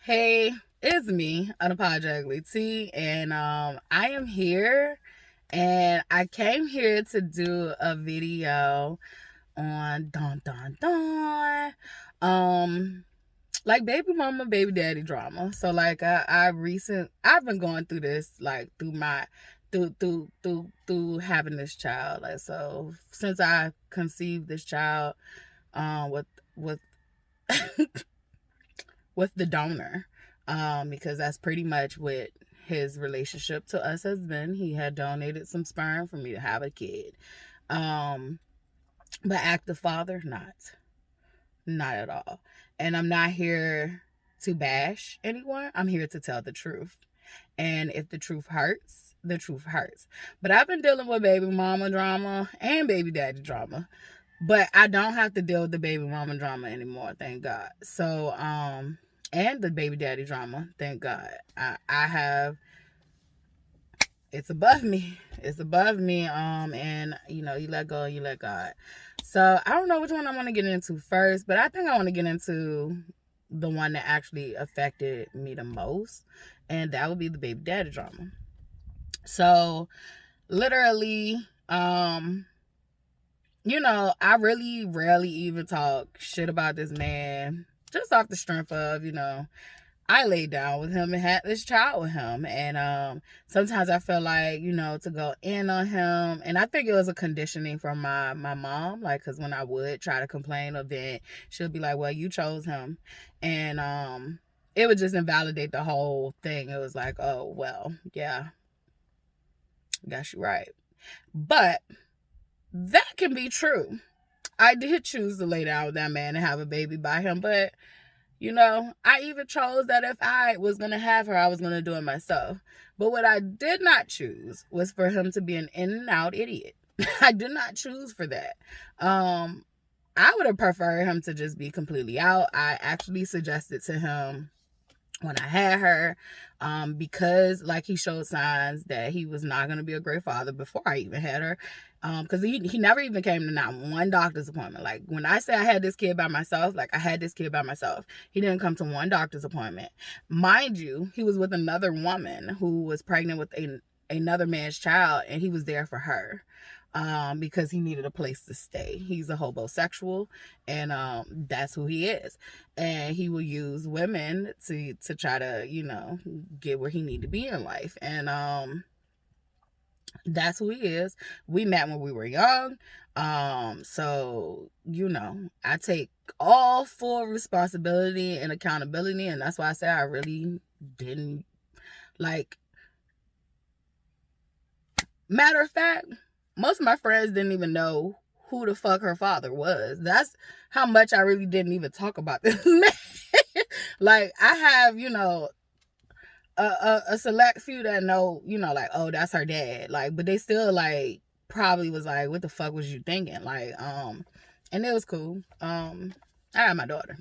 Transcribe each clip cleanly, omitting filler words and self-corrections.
Hey, it's me, unapologetically T, and I am here, and I came here to do a video on um, like baby mama, baby daddy drama. So like I've been going through this like through having this child. Like so since I conceived this child, with with the donor, because that's pretty much what his relationship to us has been. He had donated some sperm for me to have a kid. Um, but active father, not at all. And I'm not here to bash anyone. I'm here to tell the truth. And if the truth hurts, the truth hurts. But I've been dealing with baby mama drama and baby daddy drama. But I don't have to deal with the baby mama drama anymore, thank God. So, and the baby daddy drama, thank God. I have, it's above me. It's above me. And you let go, you let God. So I don't know which one I want to get into first, but I think I want to get into the one that actually affected me the most, and that would be the baby daddy drama. So literally, I really rarely even talk shit about this man, just off the strength of, I laid down with him and had this child with him. And sometimes I feel like, to go in on him. And I think it was a conditioning from my mom, like, because when I would try to complain or vent, she'll be like, well, you chose him. And it would just invalidate the whole thing. It was like, oh, well, yeah, guess you're right. But that can be true. I did choose to lay down with that man and have a baby by him, but I even chose that if I was going to have her, I was going to do it myself. But what I did not choose was for him to be an in and out idiot. I did not choose for that. I would have preferred him to just be completely out. I actually suggested to him when I had her, because like he showed signs that he was not going to be a great father before I even had her, because he never even came to not one doctor's appointment. Like when I say I had this kid by myself, like I had this kid by myself. He didn't come to one doctor's appointment. Mind you, he was with another woman who was pregnant with another man's child, and he was there for her. Because he needed a place to stay. He's a homosexual, and that's who he is. And he will use women to try to, get where he need to be in life. And that's who he is. We met when we were young. So, I take all full responsibility and accountability, and that's why I say I really didn't like. Matter of fact, most of my friends didn't even know who the fuck her father was. That's how much I really didn't even talk about this man. Like I have, a select few that know, like, oh, that's her dad. Like, but they still like probably was like, what the fuck was you thinking? Like, and it was cool. I had my daughter.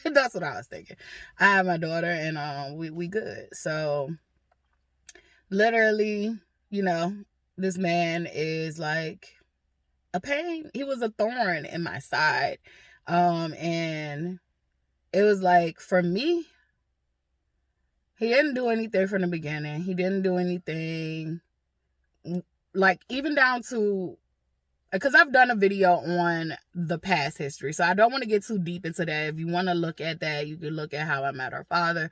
That's what I was thinking. I had my daughter, and we good. So literally, this man is like a pain. He was a thorn in my side. And it was like, for me, he didn't do anything from the beginning. He didn't do anything, like, even down to, because I've done a video on the past history, so I don't want to get too deep into that. If you want to look at that, you can look at how I met her father.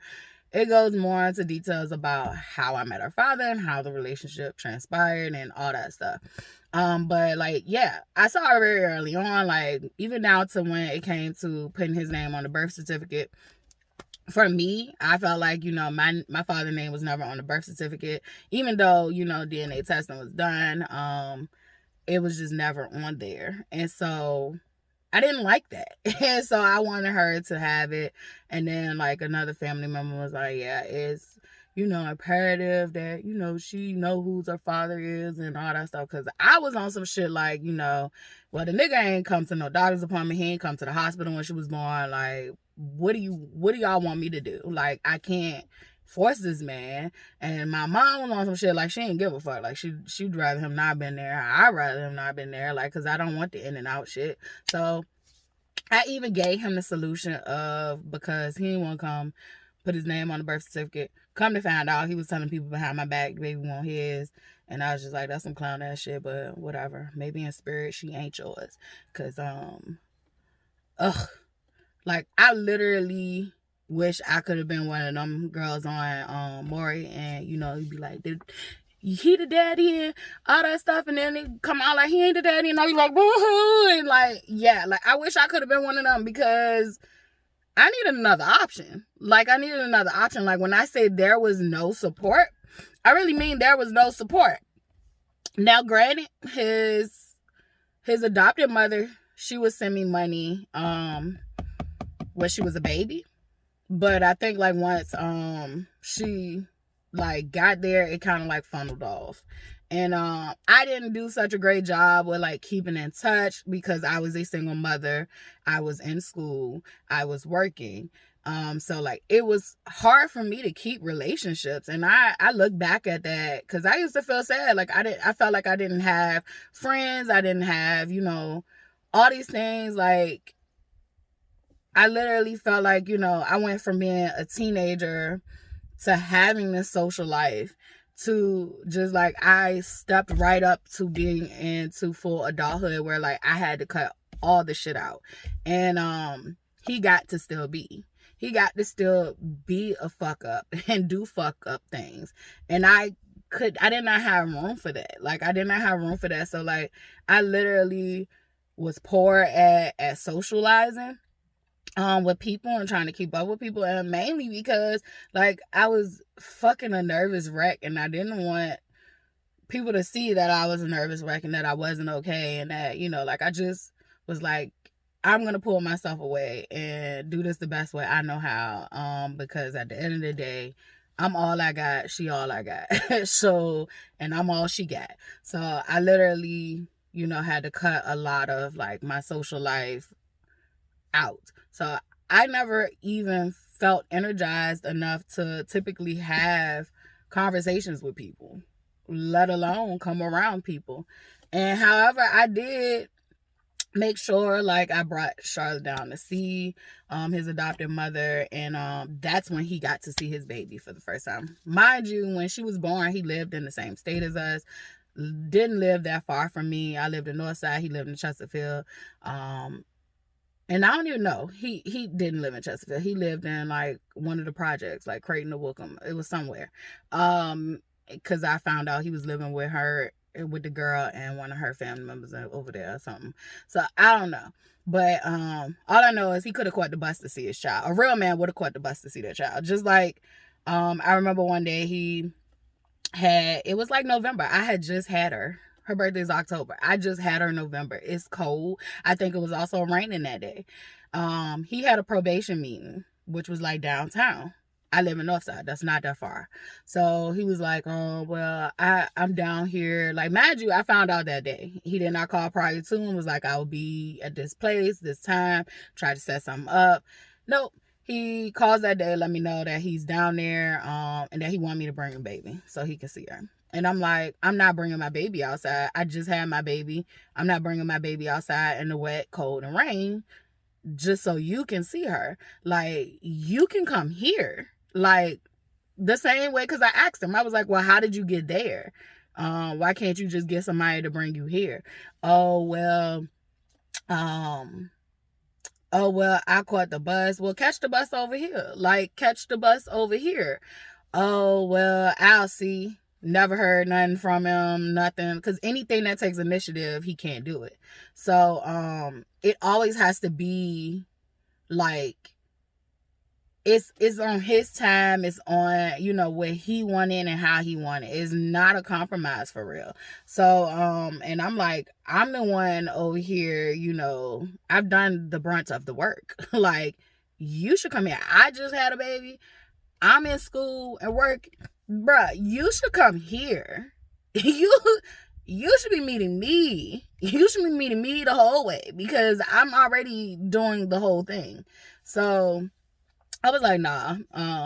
It goes more into details about how I met her father and how the relationship transpired and all that stuff. But like, yeah, I saw her very early on, like even down to when it came to putting his name on the birth certificate. For me, I felt like, my father's name was never on the birth certificate, even though, DNA testing was done. It was just never on there. And so I didn't like that. And so I wanted her to have it. And then like another family member was like, yeah, it's, imperative that, she know who her father is and all that stuff. Cause I was on some shit like, well, the nigga ain't come to no doctor's appointment. He ain't come to the hospital when she was born. Like, what do y'all want me to do? Like, I can't force this man. And my mom was on some shit like she ain't give a fuck. Like she'd rather him not been there. I'd rather him not been there. Like, cause I don't want the in and out shit. So I even gave him the solution of, because he didn't want to come put his name on the birth certificate. Come to find out, he was telling people behind my back the baby want his. And I was just like, that's some clown ass shit, but whatever. Maybe in spirit she ain't yours. Cause ugh. Like, I literally wish I could have been one of them girls on Maury, and you know, he'd be like, did he the daddy and all that stuff, and then they come out like he ain't the daddy, and I'll be like, woohoo, and like, yeah, like I wish I could have been one of them, because I needed another option. Like, I needed another option. Like, when I say there was no support, I really mean there was no support. Now, granted, his adopted mother, she would send me money when she was a baby. But I think like once she like got there, it kind of like funneled off. And I didn't do such a great job with like keeping in touch, because I was a single mother. I was in school. I was working. So like it was hard for me to keep relationships. And I look back at that, because I used to feel sad. Like I felt like I didn't have friends. I didn't have, you know, all these things. Like, I literally felt like, you know, I went from being a teenager to having this social life to just like, I stepped right up to being into full adulthood, where like I had to cut all the shit out. And he got to still be. He got to still be a fuck up and do fuck up things. And I did not have room for that. Like, I did not have room for that. So like, I literally was poor at socializing with people and trying to keep up with people, and mainly because like I was fucking a nervous wreck, and I didn't want people to see that I was a nervous wreck and that I wasn't okay, and that, you know, like I just was like, I'm gonna pull myself away and do this the best way I know how, because at the end of the day, I'm all I got, she all I got. So, and I'm all she got. So I literally, you know, had to cut a lot of like my social life out. So I never even felt energized enough to typically have conversations with people, let alone come around people. And however, I did make sure like I brought Charlotte down to see his adopted mother, and that's when he got to see his baby for the first time. Mind you, when she was born, he lived in the same state as us, didn't live that far from me. I lived in Northside, he lived in Chesterfield. And I don't even know. He didn't live in Chesterfield. He lived in like one of the projects, like Creighton or Wookham. It was somewhere. Because I found out he was living with her, with the girl and one of her family members over there or something. So I don't know. But all I know is he could have caught the bus to see his child. A real man would have caught the bus to see their child. Just like I remember one day it was like November. I had just had her. Her birthday is October. I just had her in November. It's cold. I think it was also raining that day. He had a probation meeting, which was like downtown. I live in Northside. That's not that far. So he was like, oh, well, I'm down here. Like, mind you, I found out that day. He did not call prior to and was like, I will be at this place, this time, try to set something up. Nope. He calls that day, let me know that he's down there, and that he want me to bring a baby so he can see her. And I'm like, I'm not bringing my baby outside. I just had my baby. I'm not bringing my baby outside in the wet, cold, and rain just so you can see her. Like, you can come here. Like, the same way, because I asked him. I was like, well, how did you get there? Why can't you just get somebody to bring you here? Oh, well, I caught the bus. Well, catch the bus over here. Like, catch the bus over here. Oh, well, I'll see. Never heard nothing from him, nothing. Because anything that takes initiative, he can't do it. So, it always has to be, like, it's on his time. It's on, you know, what he wanted and how he wanted. It's not a compromise for real. So, and I'm like, I'm the one over here, you know, I've done the brunt of the work. Like, you should come here. I just had a baby. I'm in school and work. Bruh, you should come here. You should be meeting me. You should be meeting me the whole way, because I'm already doing the whole thing. So I was like, nah,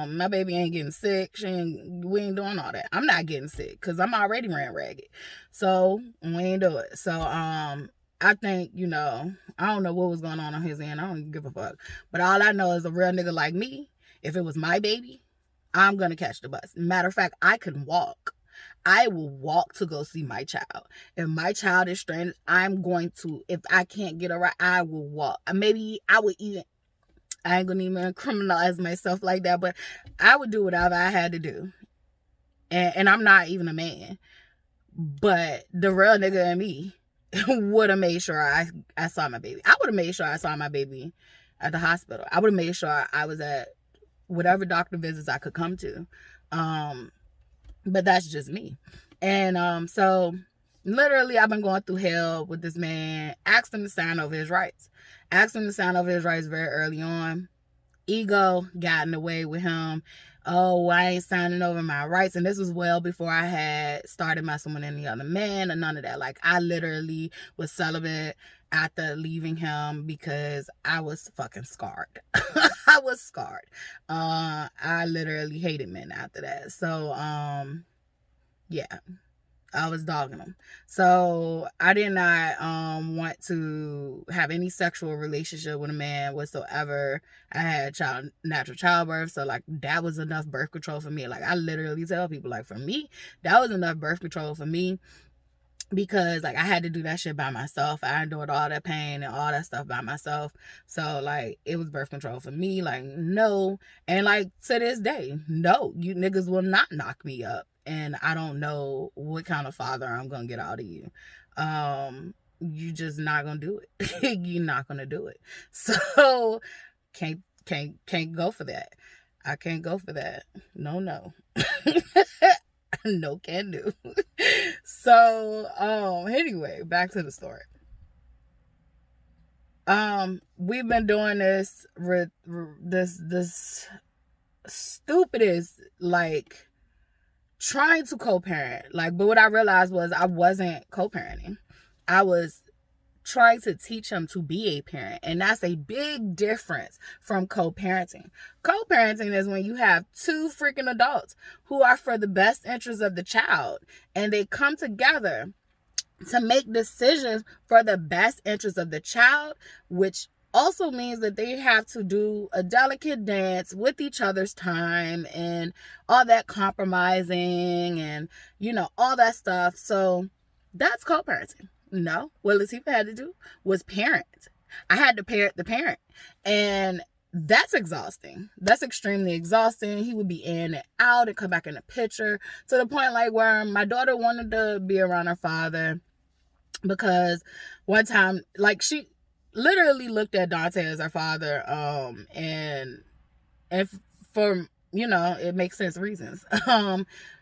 my baby ain't getting sick. We ain't doing all that. I'm not getting sick because I'm already ran ragged. So we ain't do it. So I think, you know, I don't know what was going on his end. I don't even give a fuck. But all I know is a real nigga like me, If it was my baby, I'm going to catch the bus. Matter of fact, I can walk. I will walk to go see my child. If my child is stranded, I'm going to, if I can't get a ride, I will walk. Maybe I would even, I ain't going to even criminalize myself like that, but I would do whatever I had to do. And I'm not even a man. But the real nigga in me would have made sure I saw my baby. I would have made sure I saw my baby at the hospital. I would have made sure I was at whatever doctor visits I could come to. But that's just me. And so literally I've been going through hell with this man. Asked him to sign over his rights. Asked him to sign over his rights very early on. Ego got in the way with him. Oh, I ain't signing over my rights. And this was well before I had started messing with any other man or none of that. Like, I literally was celibate after leaving him because I was fucking scarred. I was scarred. I literally hated men after that. So, yeah. I was dogging him. So I did not want to have any sexual relationship with a man whatsoever. I had natural childbirth, so like that was enough birth control for me. Like I literally tell people, like for me, that was enough birth control for me, because like I had to do that shit by myself. I endured all that pain and all that stuff by myself. So like it was birth control for me. Like no, and like to this day, no, you niggas will not knock me up. And I don't know what kind of father I'm gonna get out of you. You just not gonna do it. You're not gonna do it. So can't go for that. I can't go for that. No. No can do. So anyway, back to the story. We've been doing this this stupidest, like, trying to co-parent, like, but what I realized was I wasn't co-parenting. I was trying to teach him to be a parent, and that's a big difference from co-parenting. Co-parenting is when you have two freaking adults who are for the best interest of the child, and they come together to make decisions for the best interest of the child, which also means that they have to do a delicate dance with each other's time and all that compromising and, you know, all that stuff. So that's co-parenting. No, what Latifah had to do was parent. I had to parent the parent. And that's exhausting. That's extremely exhausting. He would be in and out and come back in the picture, to the point like where my daughter wanted to be around her father, because one time, like, she literally looked at Dante as her father, and for, you know, it makes sense reasons.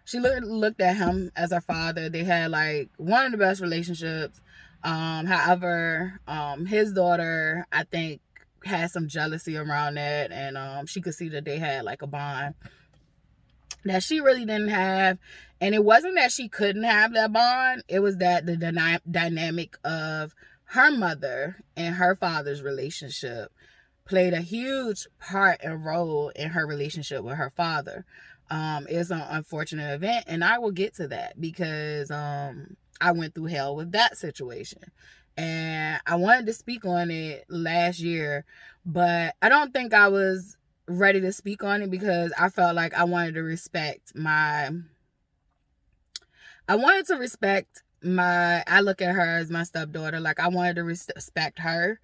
She looked at him as her father. They had like one of the best relationships. However, his daughter, I think, had some jealousy around that, and she could see that they had like a bond that she really didn't have. And it wasn't that she couldn't have that bond, it was that the dynamic of her mother and her father's relationship played a huge part and role in her relationship with her father. It's an unfortunate event, and I will get to that, because I went through hell with that situation, and I wanted to speak on it last year, but I don't think I was ready to speak on it, because I felt like I wanted to respect I look at her as my stepdaughter. Like, I wanted to respect her.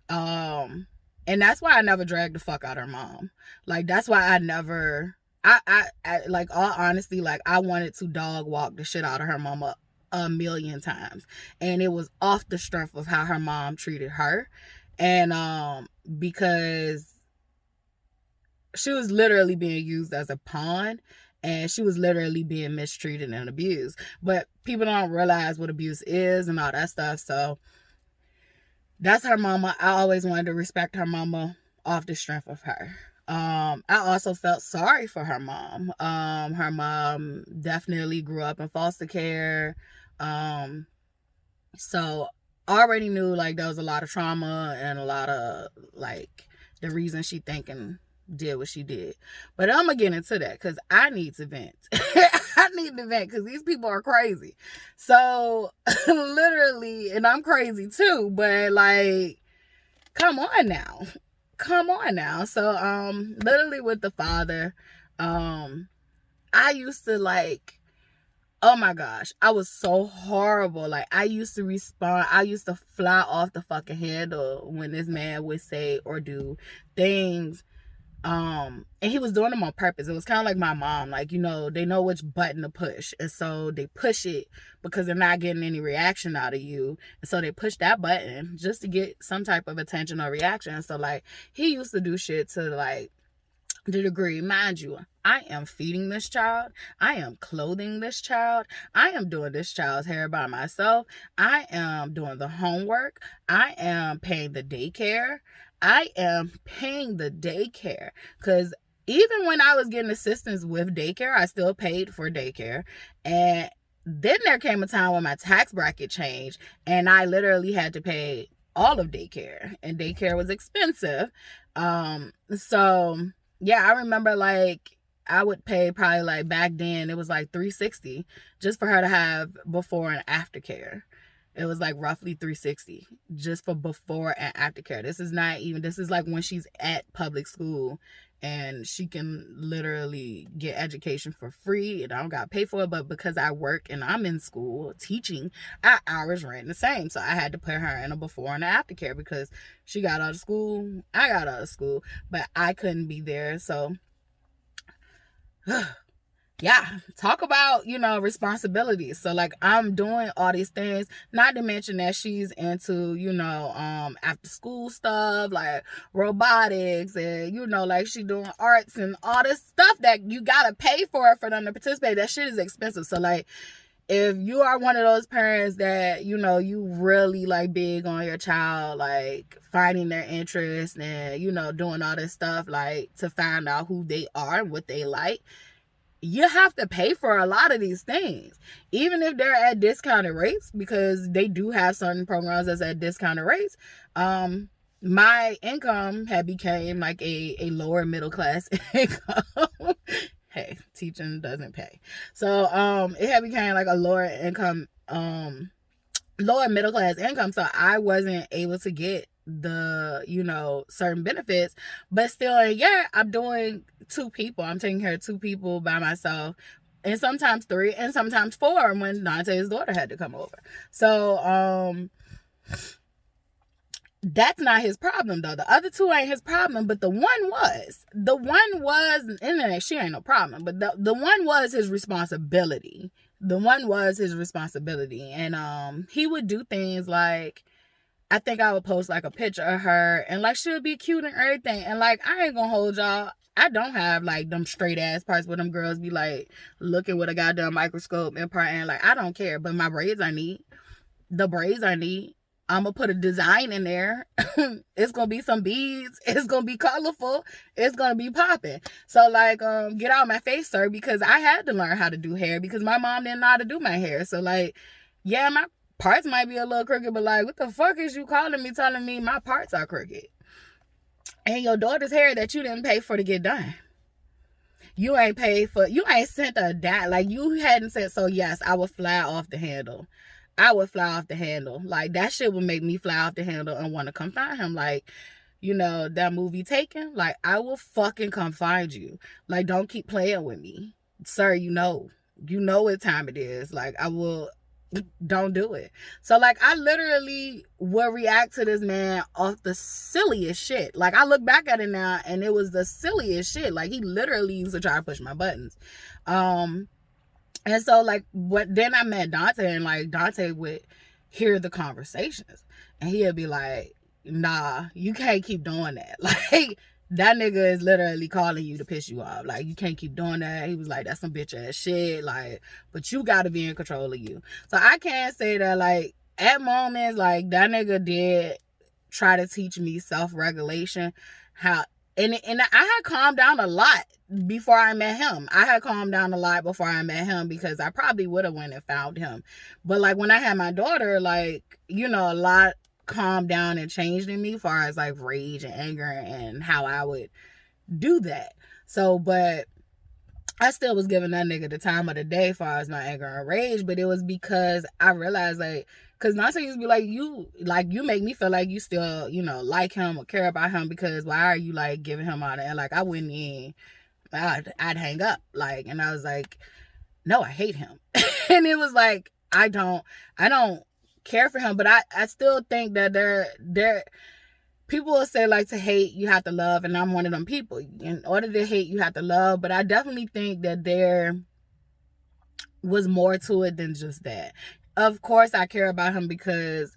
And that's why I never dragged the fuck out her mom. Like, that's why I never, I like, all honesty, like, I wanted to dog walk the shit out of her mama a million times. And it was off the strength of how her mom treated her. And, because she was literally being used as a pawn, and she was literally being mistreated and abused. But people don't realize what abuse is and all that stuff. So that's her mama. I always wanted to respect her mama off the strength of her. I also felt sorry for her mom. Her mom definitely grew up in foster care. So I already knew, like, there was a lot of trauma and a lot of, like, the reason she thinking did what she did. But I'm gonna get into that, because I need to vent. I need to vent, because these people are crazy. So literally, and I'm crazy too, but like, come on now. come on now. So literally with the father, I used to like, oh my gosh, I was so horrible. Like, I used to respond, I used to fly off the fucking handle when this man would say or do things. And he was doing them on purpose. It was kind of like my mom, like, you know, they know which button to push, and so they push it because they're not getting any reaction out of you, and so they push that button just to get some type of attention or reaction. So like, he used to do shit to like the degree, mind you, I am feeding this child, I am clothing this child, I am doing this child's hair by myself, I am doing the homework, I am paying the daycare, because even when I was getting assistance with daycare, I still paid for daycare. And then there came a time when my tax bracket changed and I literally had to pay all of daycare, and daycare was expensive. So yeah, I remember like I would pay probably, like, back then it was like $360 just for her to have before and after care. It was like roughly $360 just for before and after care. This is like when she's at public school and she can literally get education for free and I don't got to pay for it. But because I work and I'm in school teaching, our hours ran the same. So I had to put her in a before and after care because she got out of school, I got out of school, but I couldn't be there. So yeah, talk about, you know, responsibilities. So like, I'm doing all these things, not to mention that she's into, you know, after school stuff like robotics, and, you know, like she doing arts and all this stuff that you gotta pay for them to participate. That shit is expensive. So like, if you are one of those parents that, you know, you really like big on your child, like finding their interest and, you know, doing all this stuff like to find out who they are and what they like, you have to pay for a lot of these things, even if they're at discounted rates, because they do have certain programs that's at discounted rates. My income had became like a lower middle class income. Hey, teaching doesn't pay. So it had became like a lower middle class income. So I wasn't able to get the, you know, certain benefits, but still, yeah, I'm doing 2 people. I'm taking care of 2 people by myself, and sometimes 3, and sometimes 4 when Dante's daughter had to come over. So that's not his problem though. The other 2 ain't his problem, but the one was, and she ain't no problem, but the one was his responsibility. And he would do things like, I think I would post like a picture of her and like she'll be cute and everything. And like, I ain't gonna hold y'all, I don't have like them straight ass parts where them girls be like looking with a goddamn microscope and parting. Like, I don't care. But my braids I need. I'm gonna put a design in there. It's gonna be some beads. It's gonna be colorful. It's gonna be popping. So like, get out of my face, sir, because I had to learn how to do hair because my mom didn't know how to do my hair. So like, yeah, my parts might be a little crooked, but like, what the fuck is you calling me telling me my parts are crooked? And your daughter's hair that you didn't pay for to get done. You ain't sent a dime. Like, you hadn't said, so yes, I would fly off the handle. Like, that shit would make me fly off the handle and want to come find him. Like, you know, that movie Taken? Like, I will fucking come find you. Like, don't keep playing with me. Sir, you know what time it is. Like, don't do it. So like, I literally will react to this man off the silliest shit. Like, I look back at it now and it was the silliest shit. Like, he literally used to try to push my buttons. And so like, then I met Dante, and like, Dante would hear the conversations and he'd be like, nah, you can't keep doing that. Like, that nigga is literally calling you to piss you off. Like, you can't keep doing that. He was like, that's some bitch ass shit. Like, but you gotta be in control of you. So I can't say that, like, at moments, like, that nigga did try to teach me self-regulation. And I had calmed down a lot before I met him. Because I probably would have went and found him. But like, when I had my daughter, like, you know, a lot calmed down and changed in me as far as like rage and anger and how I would do that. So, but I still was giving that nigga the time of the day as far as my anger and rage, but it was because I realized, like, because Nonsense used to be you make me feel like you still, like him or care about him, because why are you, like, giving him all that? And, like, I wouldn't even, I'd hang up, like, and I was like, no, I hate him. And it was like, I don't care for him, but I still think that there people will say, like, to hate you have to love, and I'm one of them people. In order to hate you have to love, but I definitely think that there was more to it than just that. Of course I care about him because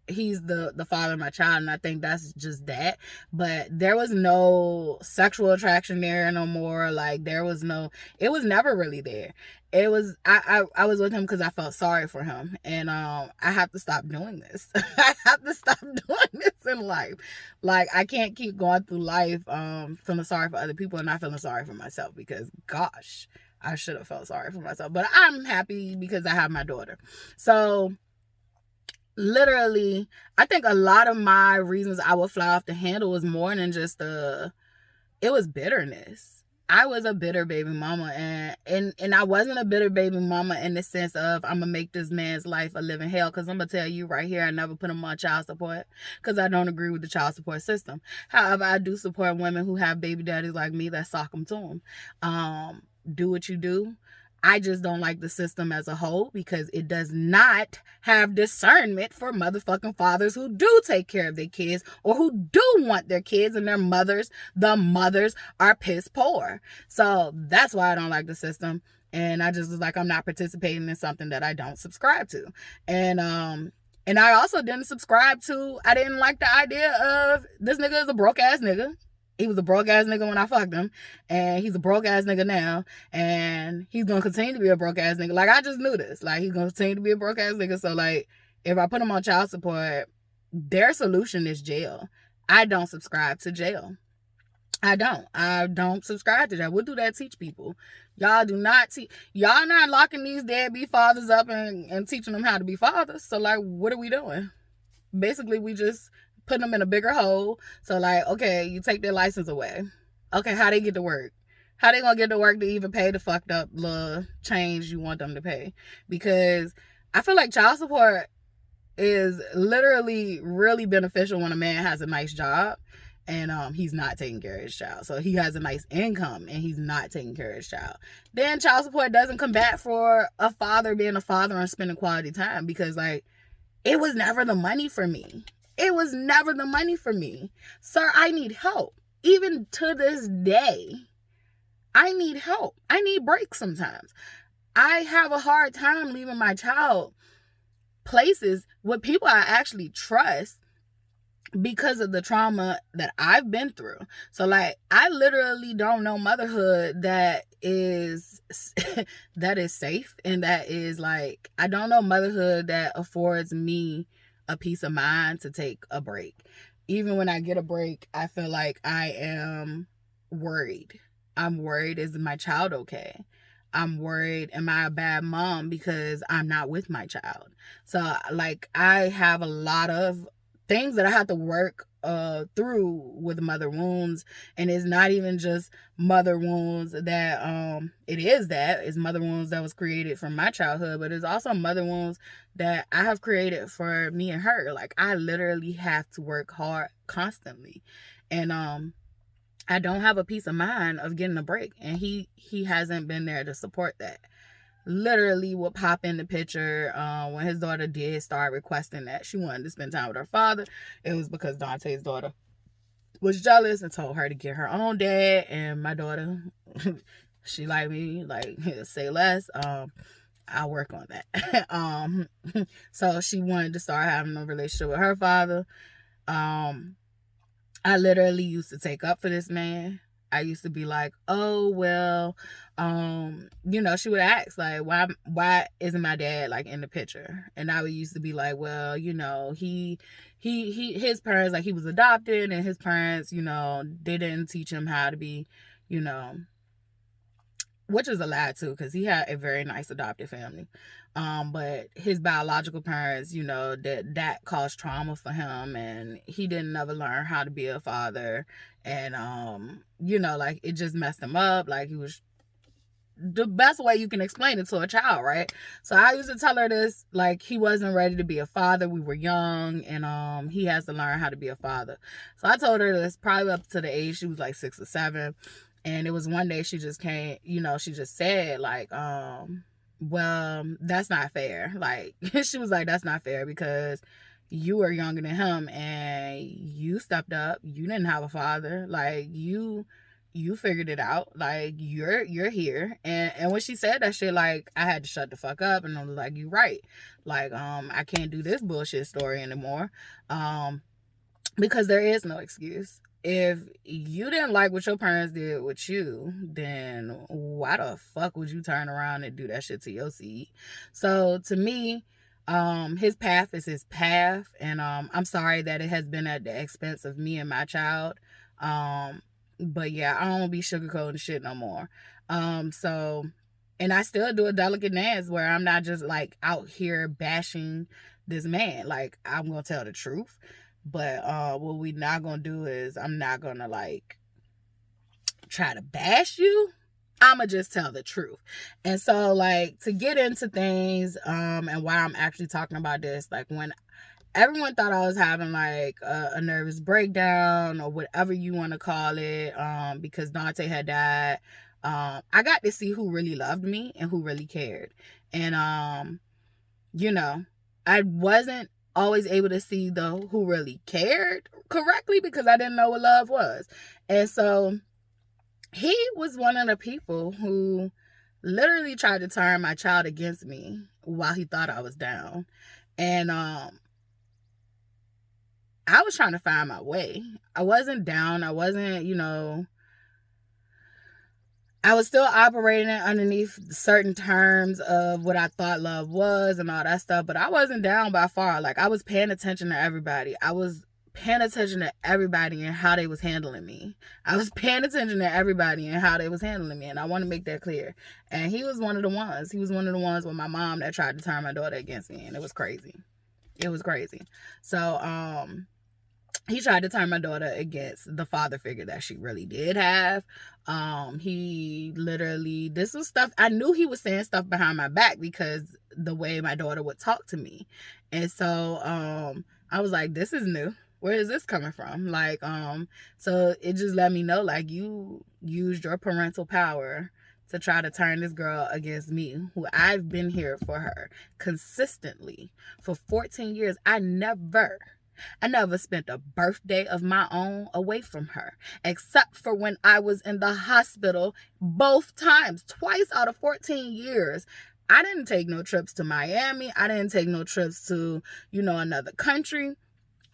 he's the father of my child, and I think that's just that. But there was no sexual attraction there no more. Like, it was never really there. It was, I was with him because I felt sorry for him, and I have to stop doing this. I have to stop doing this in life. Like, I can't keep going through life feeling sorry for other people and not feeling sorry for myself, because gosh, I should have felt sorry for myself. But I'm happy because I have my daughter. So literally, I think a lot of my reasons I would fly off the handle was more than just it was bitterness. I was a bitter baby mama, and I wasn't a bitter baby mama in the sense of I'm gonna make this man's life a living hell, because I'm gonna tell you right here, I never put him on child support because I don't agree with the child support system. However, I do support women who have baby daddies like me that sock them to them. Do what you do. I just don't like the system as a whole, because it does not have discernment for motherfucking fathers who do take care of their kids, or who do want their kids, and the mothers are piss poor. So that's why I don't like the system. And I just was like, I'm not participating in something that I don't subscribe to. And I also didn't I didn't like the idea of this nigga is a broke ass nigga. He was a broke ass nigga when I fucked him, and he's a broke ass nigga now, and he's gonna continue to be a broke ass nigga. Like, I just knew this. Like, he's gonna continue to be a broke ass nigga. So, like, if I put him on child support, their solution is jail. I don't subscribe to jail. I don't subscribe to that. What do that teach people? Y'all do not teach. Y'all not locking these deadbeat fathers up and teaching them how to be fathers. So, like, what are we doing? Basically, we just put them in a bigger hole. So, like, okay, you take their license away. Okay, how they get to work? How they gonna get to work to even pay the fucked up little change you want them to pay? Because I feel like child support is literally really beneficial when a man has a nice job and he's not taking care of his child. So he has a nice income and he's not taking care of his child. Then child support doesn't combat for a father being a father and spending quality time, because, like, it was never the money for me. It was never the money for me. Sir, I need help. Even to this day, I need help. I need breaks sometimes. I have a hard time leaving my child places with people I actually trust because of the trauma that I've been through. So, like, I literally don't know motherhood that is that is safe, and that is, like, I don't know motherhood that affords me a peace of mind to take a break. Even when I get a break, I feel like I am worried. I'm worried, is my child okay? I'm worried, am I a bad mom because I'm not with my child? So, like, I have a lot of things that I have to work through with mother wounds. And it's not even just mother wounds that it's mother wounds that was created from my childhood, but it's also mother wounds that I have created for me and her. Like, I literally have to work hard constantly, and I don't have a peace of mind of getting a break, and he hasn't been there to support that. Literally would pop in the picture when his daughter did start requesting that she wanted to spend time with her father. It was because Dante's daughter was jealous and told her to get her own dad, and my daughter, she like me, like, say less. I'll work on that. So she wanted to start having a relationship with her father. I literally used to take up for this man. I used to be like, oh, well, she would ask, like, why isn't my dad, like, in the picture? And I would used to be like, well, his parents, like, he was adopted, and his parents, they didn't teach him how to be, which is a lie too, because he had a very nice adopted family. But his biological parents, that caused trauma for him, and he didn't never learn how to be a father. And, like, it just messed him up. Like, he was the best way you can explain it to a child, right? So I used to tell her this, like, he wasn't ready to be a father. We were young, and he has to learn how to be a father. So I told her this probably up to the age she was like 6 or 7. And it was one day she just came, she just said, like, well, that's not fair. Like, she was like, that's not fair because you were younger than him and you stepped up. You didn't have a father. Like, you figured it out. Like, you're here. And when she said that shit, like, I had to shut the fuck up, and I was like, you right. Like, I can't do this bullshit story anymore. Because there is no excuse. If you didn't like what your parents did with you, then why the fuck would you turn around and do that shit to your seed? So to me, his path is his path, and I'm sorry that it has been at the expense of me and my child. But yeah, I don't be sugarcoating shit no more. So, and I still do a delicate dance where I'm not just like out here bashing this man. Like, I'm gonna tell the truth. But what we not gonna do is I'm not gonna like try to bash you. I'ma just tell the truth. And so, like, to get into things, and why I'm actually talking about this, like, when everyone thought I was having like a nervous breakdown or whatever you want to call it, because Dante had died, I got to see who really loved me and who really cared. And I wasn't always able to see who really cared correctly because I didn't know what love was. And so he was one of the people who literally tried to turn my child against me while he thought I was down. And I was trying to find my way. I wasn't down. I wasn't, I was still operating underneath certain terms of what I thought love was and all that stuff, but I wasn't down by far. Like, I was paying attention to everybody. I was paying attention to everybody and how they was handling me. I was paying attention to everybody and how they was handling me, and I want to make that clear. And he was one of the ones. He was one of the ones with my mom that tried to turn my daughter against me, and it was crazy. It was crazy. So, he tried to turn my daughter against the father figure that she really did have. He literally, this was stuff, I knew he was saying stuff behind my back because the way my daughter would talk to me. And so, I was like, this is new. Where is this coming from? Like, so it just let me know, like, you used your parental power to try to turn this girl against me, who I've been here for her consistently for 14 years. I never spent a birthday of my own away from her, except for when I was in the hospital both times, twice out of 14 years. I didn't take no trips to Miami. I didn't take no trips to, another country.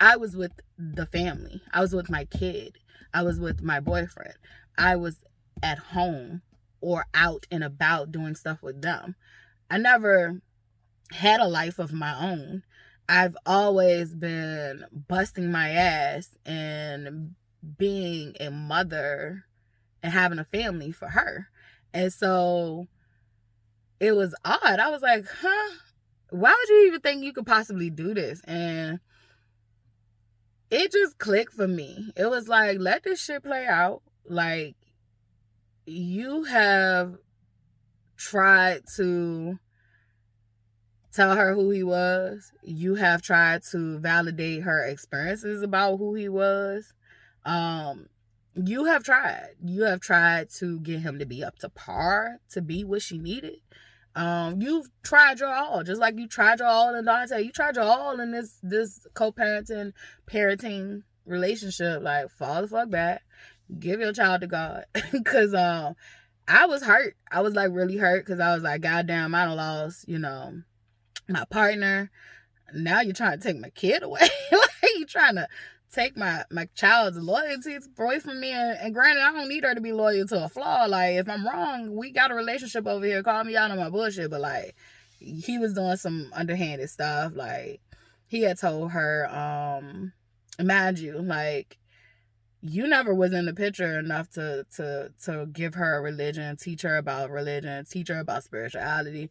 I was with the family. I was with my kid. I was with my boyfriend. I was at home or out and about doing stuff with them. I never had a life of my own. I've always been busting my ass and being a mother and having a family for her. And so it was odd. I was like, why would you even think you could possibly do this? And it just clicked for me. It was like, let this shit play out. Like, you have tried to tell her who he was. You have tried to validate her experiences about who he was. You have tried. You have tried to get him to be up to par, to be what she needed. You've tried your all, just like you tried your all in Dante. You tried your all in this co-parenting, parenting relationship. Like, fall the fuck back. Give your child to God. Because I was hurt. I was like really hurt because I was like, goddamn, I done lost, my partner. Now you're trying to take my kid away. Like, you trying to take my child's loyalty away from me. And granted, I don't need her to be loyal to a flaw. Like, if I'm wrong, we got a relationship over here. Call me out on my bullshit. But like, he was doing some underhanded stuff. Like, he had told her, mind you, like, you never was in the picture enough to give her a religion, teach her about religion, teach her about spirituality.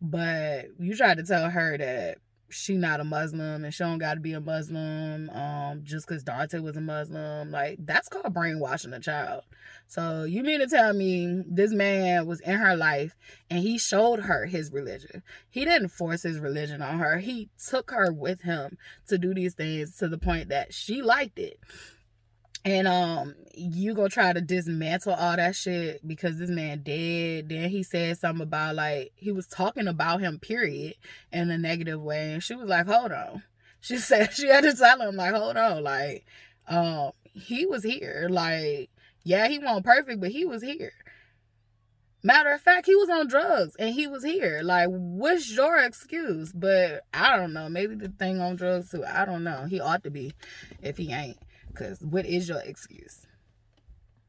But you tried to tell her that she not a Muslim and she don't got to be a Muslim just because Dante was a Muslim. Like, that's called brainwashing a child. So you mean to tell me this man was in her life and he showed her his religion? He didn't force his religion on her. He took her with him to do these things to the point that she liked it. And you go try to dismantle all that shit because this man dead. Then he said something about, like, he was talking about him, period, in a negative way. And she was like, hold on. She said she had to tell him, like, hold on, like, he was here. Like, yeah, he wasn't perfect, but he was here. Matter of fact, he was on drugs and he was here. Like, what's your excuse? But I don't know. Maybe the thing on drugs too. I don't know. He ought to be if he ain't. Because what is your excuse?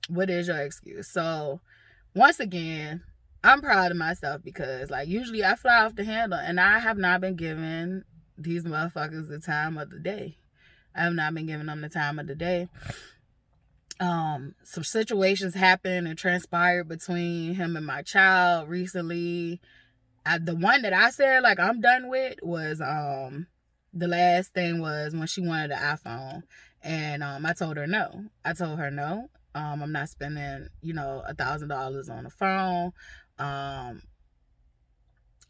What is your excuse? So, once again, I'm proud of myself because, like, usually I fly off the handle and I have not been giving these motherfuckers the time of the day. I have not been giving them the time of the day. Some situations happened and transpired between him and my child recently. The one that I said, like, I'm done with was, the last thing was when she wanted an iPhone. And I told her no. I'm not spending, $1,000 on a phone.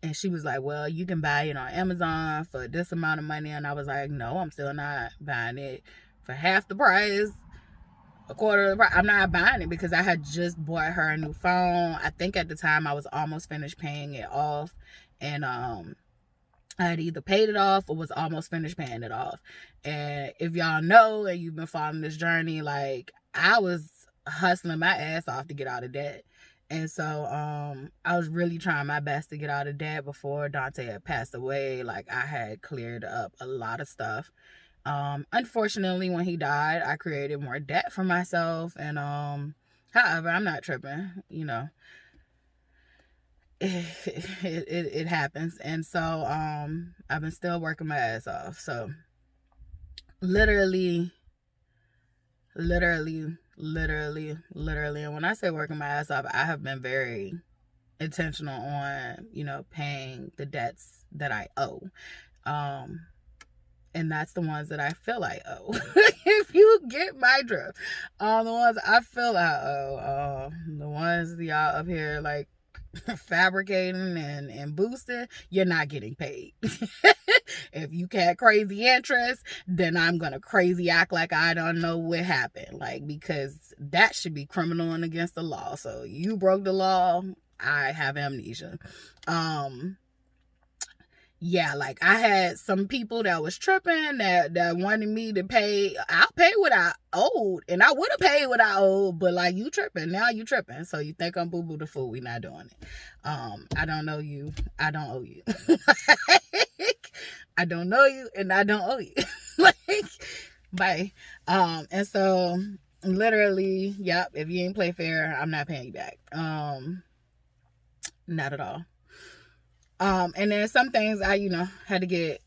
And she was like, well, you can buy it on Amazon for this amount of money. And I was like, no, I'm still not buying it for half the price, a quarter of the price. I'm not buying it because I had just bought her a new phone. I think at the time I was almost finished paying it off. And I had either paid it off or was almost finished paying it off. And if y'all know and you've been following this journey, like, I was hustling my ass off to get out of debt. And so I was really trying my best to get out of debt before Dante had passed away. Like, I had cleared up a lot of stuff. Unfortunately, when he died, I created more debt for myself. And however, I'm not tripping, It happens. And so I've been still working my ass off. So literally, and when I say working my ass off, I have been very intentional on paying the debts that I owe, and that's the ones that I feel I owe. If you get my drift, the ones I feel I owe, the ones y'all up here like fabricating and boosting, you're not getting paid. If you got crazy interest, then I'm gonna crazy act like I don't know what happened, like, because that should be criminal and against the law. So you broke the law, I have amnesia. Yeah, like, I had some people that was tripping that wanted me to pay. I'll pay what I owed, and I would have paid what I owed, but, like, you tripping. Now you tripping. So you think I'm boo-boo the fool. We not doing it. I don't know you. I don't owe you. Like, I don't know you, and I don't owe you. Like, bye. And so, literally, yep, if you ain't play fair, I'm not paying you back. Not at all. And then some things I, had to get,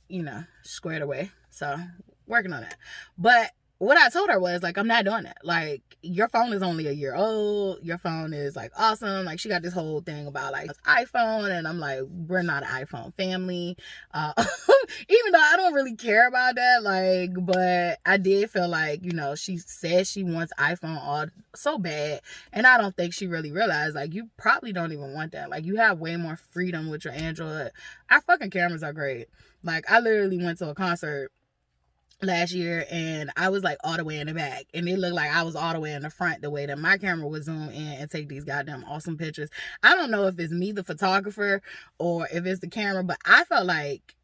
squared away. So, working on that. But what I told her was, like, I'm not doing that. Like, your phone is only a year old. Your phone is, like, awesome. Like, she got this whole thing about, like, iPhone. And I'm like, we're not an iPhone family. Even though I don't really care about that. Like, but I did feel like, she said she wants iPhone all so bad. And I don't think she really realized, like, you probably don't even want that. Like, you have way more freedom with your Android. Our fucking cameras are great. Like, I literally went to a concert last year and I was, like, all the way in the back, and it looked like I was all the way in the front, the way that my camera would zoom in and take these goddamn awesome pictures. I don't know if it's me, the photographer, or if it's the camera, but I felt like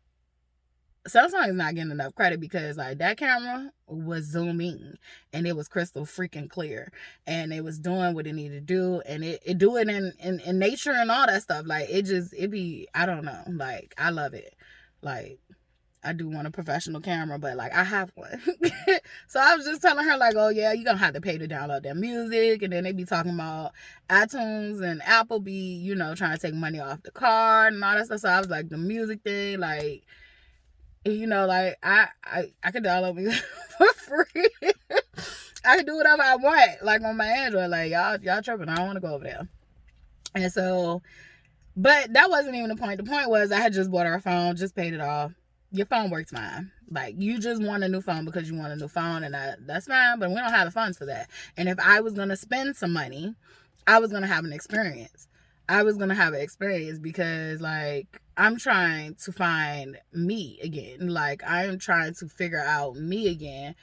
Samsung is not getting enough credit because, like, that camera was zooming and it was crystal freaking clear, and it was doing what it needed to do, and it do it in nature and all that stuff. Like, it be, I don't know, like, I love it. Like, I do want a professional camera, but, like, I have one. So I was just telling her, like, oh, yeah, you're going to have to pay to download that music. And then they be talking about iTunes and Apple be, trying to take money off the card and all that stuff. So I was like, the music thing, like, like, I could download music for free. I can do whatever I want, like, on my Android. Like, y'all tripping. I don't want to go over there. And so, but that wasn't even the point. The point was I had just bought her a phone, just paid it off. your phone works fine. Like, you just want a new phone because you want a new phone, and that's fine, but we don't have the funds for that. And if I was going to spend some money, I was going to have an experience. I was going to have an experience because, like, I'm trying to find me again. Like, I am trying to figure out me again.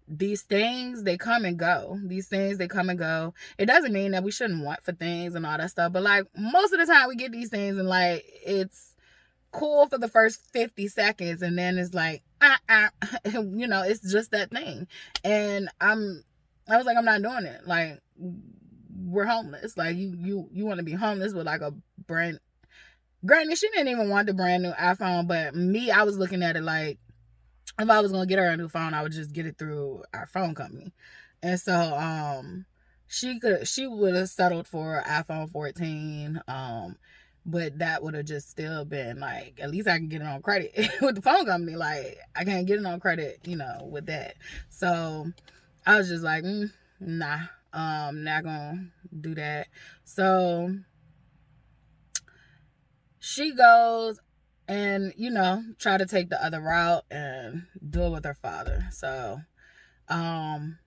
These things, they come and go. These things, they come and go. It doesn't mean that we shouldn't want for things and all that stuff, but, like, most of the time we get these things and, like, it's cool for the first 50 seconds, and then it's like you know, it's just that thing. And I was like, I'm not doing it. Like, we're homeless. Like, you want to be homeless with, like, a brand, granted, she didn't even want the brand new iPhone, but me, I was looking at it like, if I was gonna get her a new phone, I would just get it through our phone company. And so she would have settled for iPhone 14. But that would have just still been like, at least I can get it on credit with the phone company. Like, I can't get it on credit, you know, with that. So I was just like, nah, not gonna do that. So she goes and, you know, try to take the other route and deal with her father. So from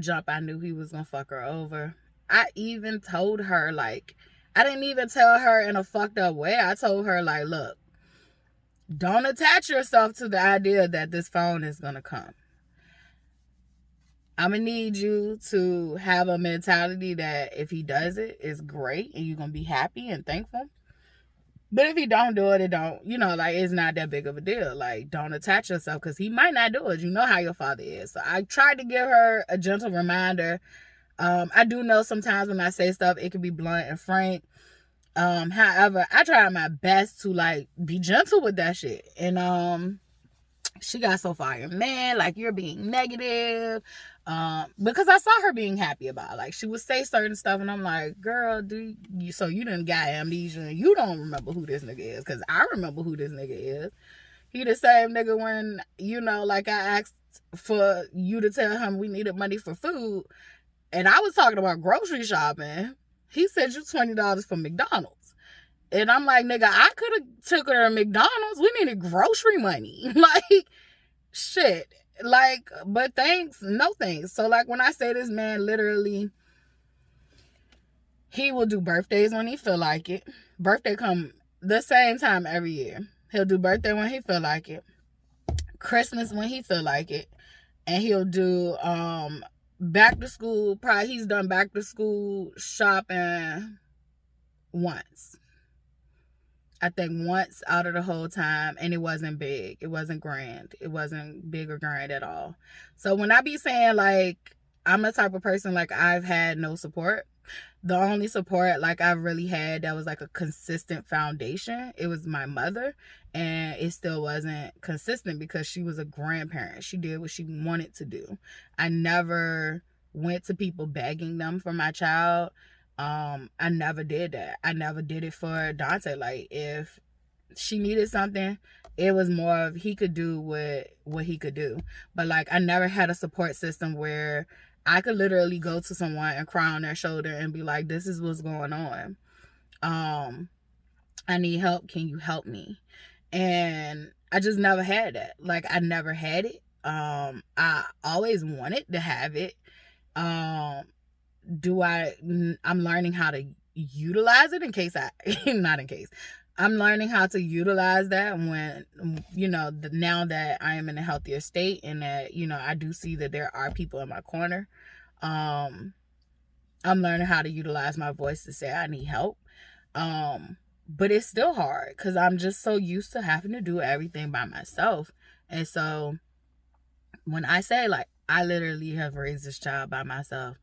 jump, I knew he was gonna fuck her over. I even told her, like, I didn't even tell her in a fucked up way. I told her, like, look, don't attach yourself to the idea that this phone is going to come. I'm going to need you to have a mentality that if he does it, it's great and you're going to be happy and thankful. But if he don't do it, it don't, you know, like, it's not that big of a deal. Like, don't attach yourself because he might not do it. You know how your father is. So I tried to give her a gentle reminder. I do know sometimes when I say stuff, it can be blunt and frank. However, I try my best to, like, be gentle with that shit. And she got so fired. Man, like, you're being negative. Because I saw her being happy about it. Like, she would say certain stuff, and I'm like, girl, so you done got amnesia and you don't remember who this nigga is? Because I remember who this nigga is. He the same nigga when, you know, like, I asked for you to tell him we needed money for food, and I was talking about grocery shopping. He said you $20 for McDonald's. And I'm like, nigga, I could have took her to McDonald's. We needed grocery money. Like, shit. Like, but thanks, no thanks. So, like, when I say this man, literally, he will do birthdays when he feel like it. Birthday come the same time every year. He'll do birthday when he feel like it. Christmas when he feel like it. And he'll do back to school. Probably he's done back to school shopping once. I think once out of the whole time, and it wasn't big. It wasn't grand. It wasn't big or grand at all. So when I be saying, like, I'm the type of person, like, I've had no support. The only support, like, I've really had that was, like, a consistent foundation, it was my mother. And it still wasn't consistent because she was a grandparent. She did what she wanted to do. I never went to people begging them for my child. I never did that. I never did it for Dante. Like, if she needed something, it was more of he could do what he could do. But, like, I never had a support system where I could literally go to someone and cry on their shoulder and be like, this is what's going on. I need help. Can you help me? And I just never had that. Like, I never had it. I always wanted to have it. I'm learning how to utilize it I'm learning how to utilize that when, you know, now that I am in a healthier state and that, you know, I do see that there are people in my corner. I'm learning how to utilize my voice to say I need help. But it's still hard because I'm just so used to having to do everything by myself. And so when I say, like, I literally have raised this child by myself,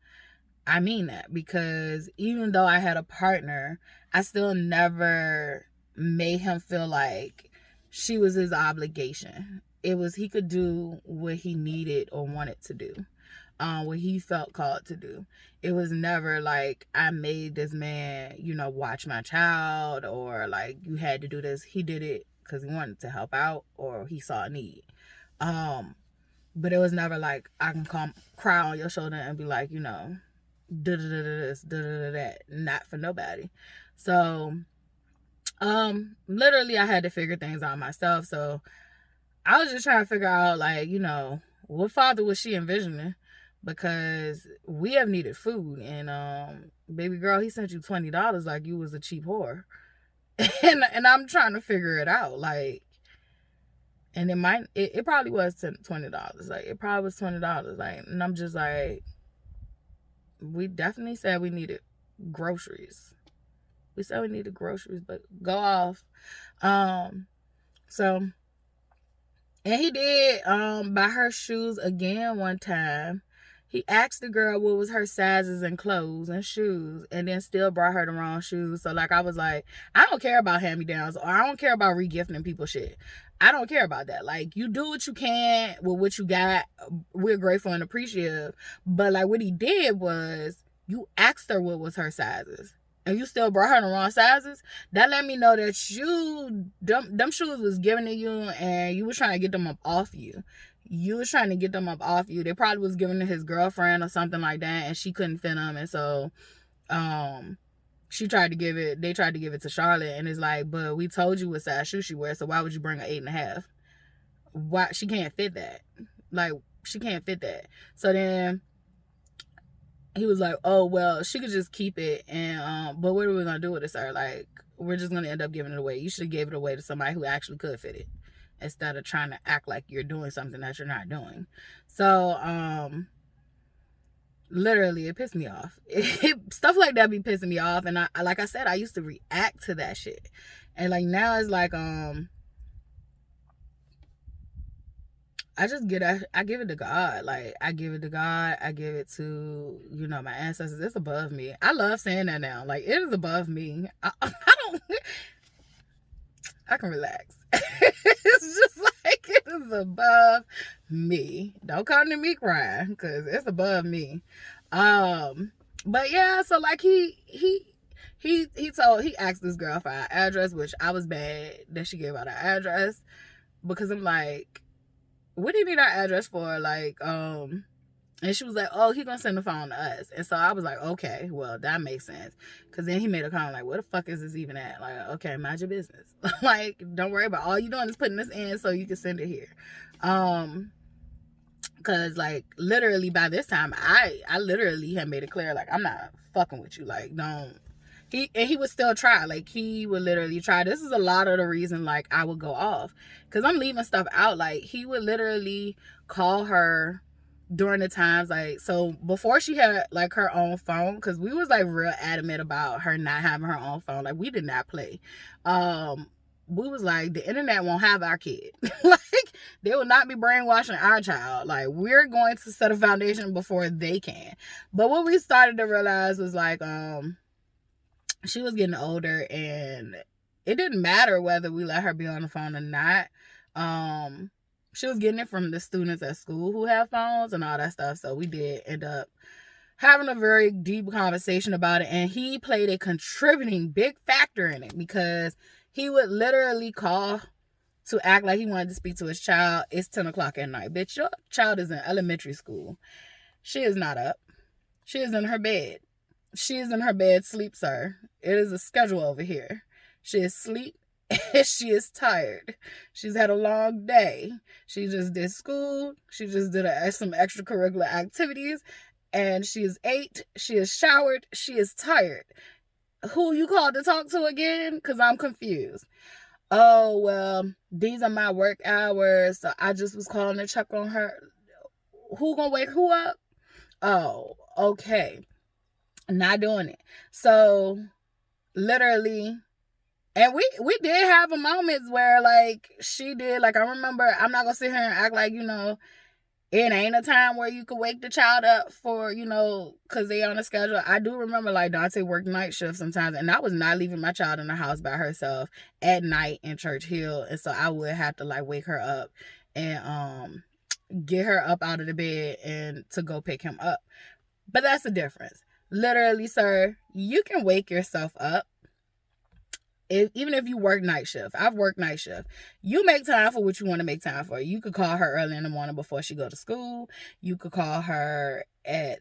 I mean that, because even though I had a partner, I still never made him feel like she was his obligation. It was, he could do what he needed or wanted to do, what he felt called to do. It was never like I made this man, you know, watch my child, or like, you had to do this. He did it because he wanted to help out or he saw a need. But it was never like I can come cry on your shoulder and be like, you know, this, that. Not for nobody. So literally I had to figure things out myself. So I was just trying to figure out, like, what father was she envisioning? Because we have needed food, and baby girl, he sent you $20 like you was a cheap whore, and I'm trying to figure it out, like, and it probably was $20, like it probably was $20, like, and I'm just like, we definitely said we needed groceries. We said we needed groceries, but go off. So, and he did buy her shoes again one time. He asked the girl what was her sizes and clothes and shoes, and then still brought her the wrong shoes. So, like, I was like, I don't care about hand-me-downs, or I don't care about regifting people shit. I don't care about that. Like, you do what you can with what you got. We're grateful and appreciative. But, like, what he did was, you asked her what was her sizes, and you still brought her the wrong sizes. That let me know that them shoes was given to you, and you was trying to get them up off you. You was trying to get them up off you. They probably was given to his girlfriend or something like that, and she couldn't fit them, and so they tried to give it to Charlotte, and it's like, but we told you what size shoe she wears, so why would you bring an 8.5? Why? She can't fit that. Like, she can't fit that. So then he was like, oh, well, she could just keep it, and but what are we gonna do with it, sir? Like, we're just gonna end up giving it away. You should have gave it away to somebody who actually could fit it, instead of trying to act like you're doing something that you're not doing. So literally, it pissed me off. Stuff like that be pissing me off, and I, like I said, I used to react to that shit, and like now it's like I give it to God. Like, I give it to God. I give it to, my ancestors. It's above me. I love saying that now. Like, it is above me. I can relax. It's just like, it is above me. Don't come to me crying, because it's above me. But yeah, so like he asked this girl for our address, which I was bad that she gave out our address, because I'm like, what do you need our address for? Like, and she was like, oh, he gonna send the phone to us. And so I was like, okay, well, that makes sense. Because then he made a comment like, where the fuck is this even at? Like, okay, mind your business. Like, don't worry about, all you doing is putting this in so you can send it here. Because, like, literally by this time, I literally had made it clear, like, I'm not fucking with you. Like, don't. He would still try. Like, he would literally try. This is a lot of the reason, like, I would go off. Because I'm leaving stuff out. Like, he would literally call her during the times, like, so before she had, like, her own phone, because we was, like, real adamant about her not having her own phone. Like, we did not play. We was like, the internet won't have our kid. Like, they will not be brainwashing our child. Like, we're going to set a foundation before they can. But what we started to realize was, like, she was getting older, and it didn't matter whether we let her be on the phone or not. She was getting it from the students at school who have phones and all that stuff. So we did end up having a very deep conversation about it, and he played a contributing big factor in it, because he would literally call to act like he wanted to speak to his child. It's 10 o'clock at night. Bitch, your child is in elementary school. She is not up. She is in her bed. She is in her bed sleep, sir. It is a schedule over here. She is asleep. She is tired. She's had a long day. She just did school. She just did some extracurricular activities. And she is 8. She is showered. She is tired. Who you called to talk to again? Because I'm confused. Oh, well, these are my work hours. So I just was calling to check on her. Who gonna wake who up? Oh, okay. Not doing it. So literally, and we did have a moments where, like, she did, like, I remember, I'm not gonna sit here and act like, it ain't a time where you could wake the child up for, because they on a schedule. I do remember, like, Dante worked night shifts sometimes, and I was not leaving my child in the house by herself at night in Church Hill, and so I would have to, like, wake her up and get her up out of the bed and to go pick him up. But that's the difference. Literally, sir, you can wake yourself up. Even if you work night shift. I've worked night shift. You make time for what you want to make time for. You could call her early in the morning before she go to school. You could call her at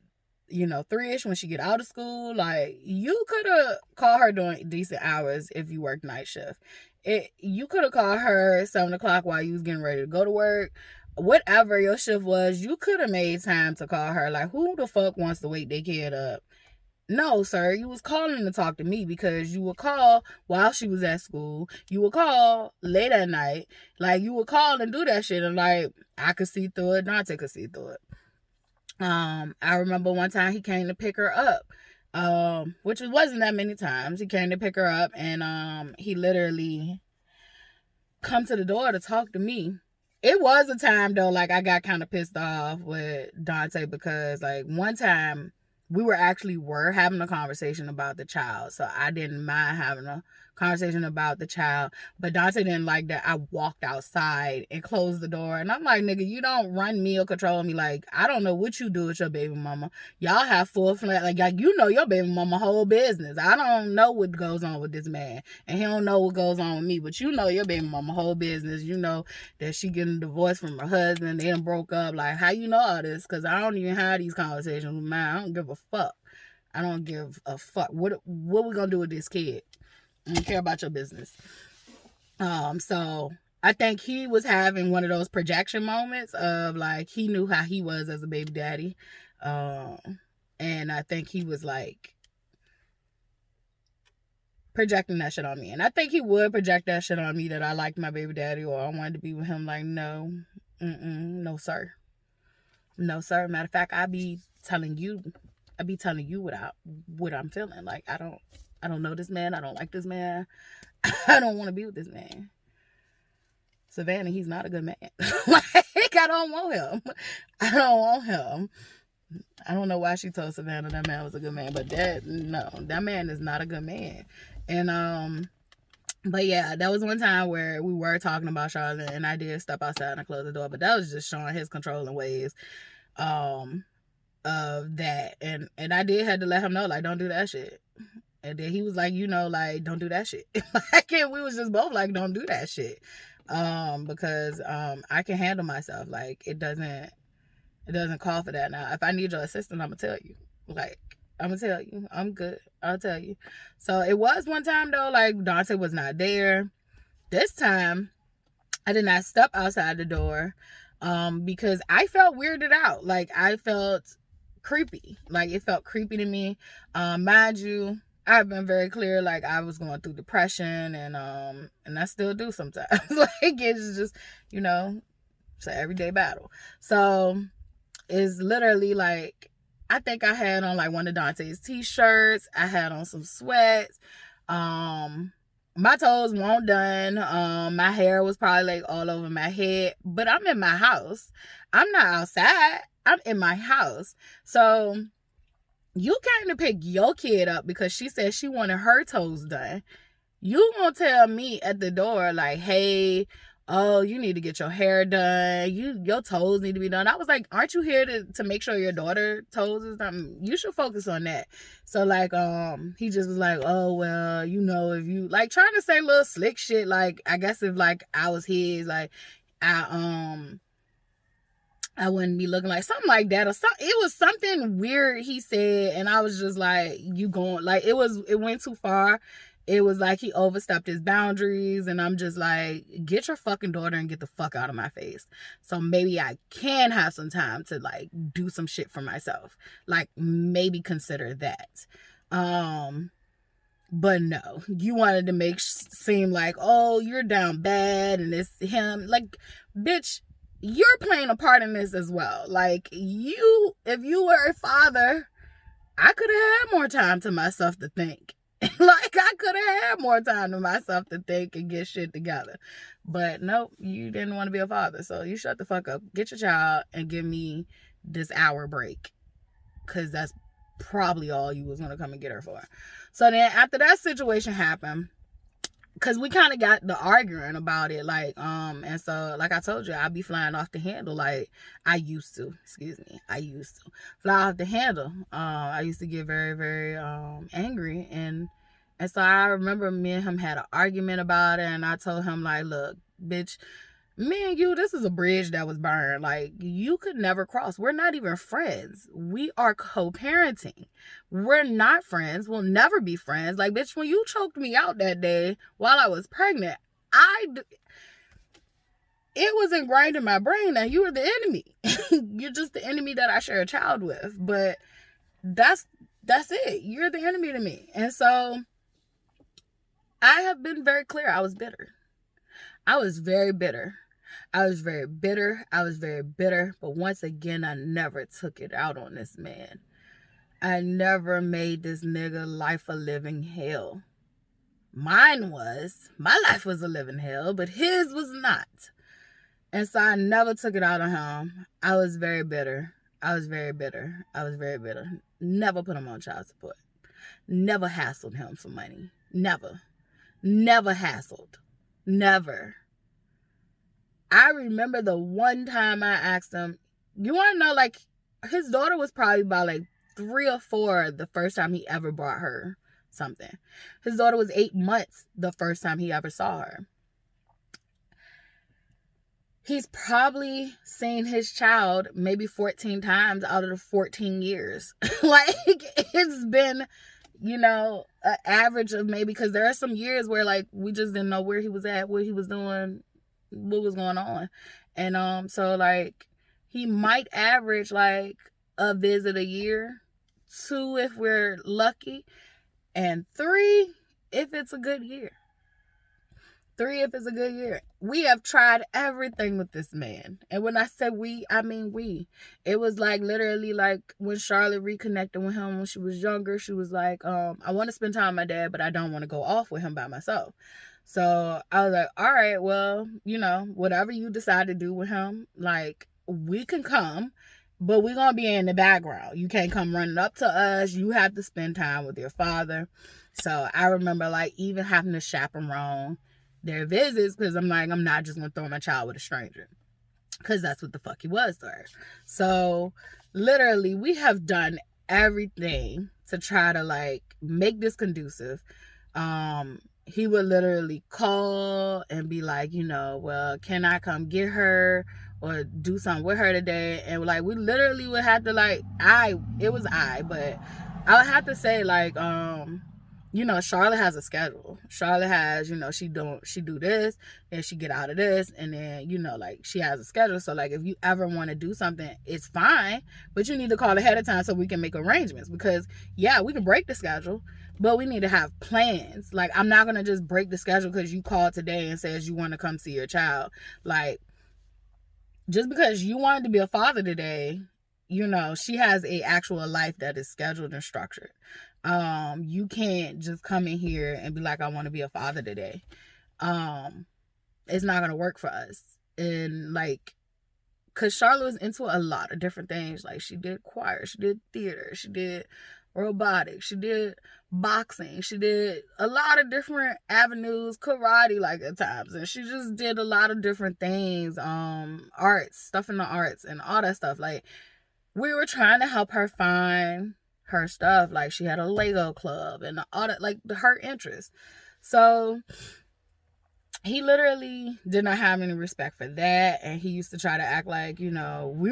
3ish when she get out of school. Like, you could have called her during decent hours if you work night shift. You could have called her 7 o'clock while you was getting ready to go to work. Whatever your shift was, you could have made time to call her. Like, who the fuck wants to wake their kid up? No, sir, you was calling to talk to me because you would call while she was at school. You would call late at night. Like, you would call and do that shit. And, like, I could see through it. Dante could see through it. I remember one time he came to pick her up, which wasn't that many times. He came to pick her up, and he literally come to the door to talk to me. It was a time, though, like, I got kind of pissed off with Dante because, like, one time we were having a conversation about the child. So I didn't mind having a conversation about the child. But Dante didn't like that I walked outside and closed the door. And I'm like, nigga, you don't run me or control me. Like, I don't know what you do with your baby mama. Y'all have full flat. Like, you know your baby mama whole business. I don't know what goes on with this man. And he don't know what goes on with me. But you know your baby mama whole business. You know that she getting divorced from her husband. They done broke up. Like, how you know all this? Because I don't even have these conversations with mine. I don't give a fuck. I don't give a fuck. What we gonna do with this kid? I don't care about your business. So I think he was having one of those projection moments of, like, he knew how he was as a baby daddy. And I think he was, like, projecting that shit on me. And I think he would project that shit on me, that I liked my baby daddy or I wanted to be with him. Like, no. No, sir. No, sir. Matter of fact, I be telling you what I'm feeling. Like, I don't know this man. I don't like this man. I don't want to be with this man. Savannah, he's not a good man. Like, I don't want him. I don't want him. I don't know why she told Savannah that man was a good man, but that man is not a good man. And but yeah, that was one time where we were talking about Charlotte, and I did step outside and close the door, but that was just showing his controlling ways of that. And I did have to let him know, like, don't do that shit. And then he was like, like, don't do that shit. Like, and we was just both like, don't do that shit. Because I can handle myself. Like, it doesn't call for that. Now, if I need your assistance, I'm gonna tell you. Like, I'm gonna tell you. I'm good. I'll tell you. So it was one time, though, like, Dante was not there. This time, I did not step outside the door because I felt weirded out. Like, I felt creepy. Like, it felt creepy to me. Mind you, I've been very clear, like, I was going through depression, and I still do sometimes. Like, it's just, it's an everyday battle. So it's literally like, I think I had on, like, one of Dante's t-shirts. I had on some sweats. My toes weren't done. My hair was probably, like, all over my head. But I'm in my house. I'm not outside. I'm in my house. So you came to pick your kid up because she said she wanted her toes done. You gonna tell me at the door, like, hey, oh, you need to get your hair done. Your toes need to be done. I was like, aren't you here to make sure your daughter's toes is done? You should focus on that. So, like, he just was like, oh, well, if you, like, trying to say little slick shit. Like, I guess if, like, I was his, like, I wouldn't be looking like something like that, or something. It was something weird he said, and I was just like, it went too far. It was like he overstepped his boundaries, and I'm just like, get your fucking daughter and get the fuck out of my face. So maybe I can have some time to, like, do some shit for myself. Like, maybe consider that. But no, you wanted to seem like, oh, you're down bad, and it's him. Like, bitch, you're playing a part in this as well. Like, if you were a father, I could have had more time to myself to think. Like, I could have had more time to myself to think and get shit together. But nope, you didn't want to be a father. So you shut the fuck up. Get your child and give me this hour break. Because that's probably all you was going to come and get her for. So then after that situation happened, because we kind of got the arguing about it, like, and so, like I told you, I'd be flying off the handle, like, I used to fly off the handle. I used to get very, very, angry, and so I remember me and him had an argument about it, and I told him, like, look, bitch, Me and you, this is a bridge that was burned. Like, you could never cross. We're not even friends. We are co-parenting. We're not friends. We'll never be friends. Like, bitch, when you choked me out that day while I was pregnant, it was ingrained in my brain that you were the enemy. You're just the enemy that I share a child with. But that's it. You're the enemy to me. And so I have been very clear. I was bitter. I was very bitter. I was very bitter. But once again, I never took it out on this man. I never made this nigga life a living hell. Mine was. My life was a living hell, but his was not. And so I never took it out on him. I was very bitter. Never put him on child support. Never hassled him for money. Never hassled. Never. I remember the one time I asked him, you want to know, like, his daughter was probably about like 3 or 4 the first time he ever brought her something. His daughter was 8 months the first time he ever saw her. He's probably seen his child maybe 14 times out of the 14 years. Like, it's been, an average of maybe, because there are some years where, like, we just didn't know where he was at, what he was doing, what was going on. And so, like, he might average like a visit a year, 2 if we're lucky, and 3 if it's a good year. We have tried everything with this man. And when I say we, I mean we. It was like literally like when Charlotte reconnected with him when she was younger, she was like, I want to spend time with my dad, but I don't want to go off with him by myself. So I was like, all right, well, whatever you decide to do with him, like, we can come, but we're going to be in the background. You can't come running up to us. You have to spend time with your father. So I remember, like, even having to chaperone their visits, because I'm like, I'm not just going to throw my child with a stranger, because that's what the fuck he was to her. So literally, we have done everything to try to, like, make this conducive. He would literally call and be like, well, can I come get her or do something with her today? And like, we literally would have to, like, but I would have to say, like, Charlotte has a schedule. Charlotte has, she do this, and she get out of this, and then, like, she has a schedule. So, like, if you ever want to do something, it's fine, but you need to call ahead of time so we can make arrangements, because, yeah, we can break the schedule, but we need to have plans. Like, I'm not going to just break the schedule because you called today and says you want to come see your child. Like, just because you wanted to be a father today, she has a actual life that is scheduled and structured. You can't just come in here and be like, I want to be a father today. It's not going to work for us. And, like, because Charlotte was into a lot of different things. Like, she did choir, she did theater, she did robotics, she did boxing, she did a lot of different avenues, karate, like, at times, and she just did a lot of different things, arts, stuff in the arts and all that stuff. Like, we were trying to help her find her stuff. Like, she had a Lego club and all that, like, her interests. So he literally did not have any respect for that, and he used to try to act like, we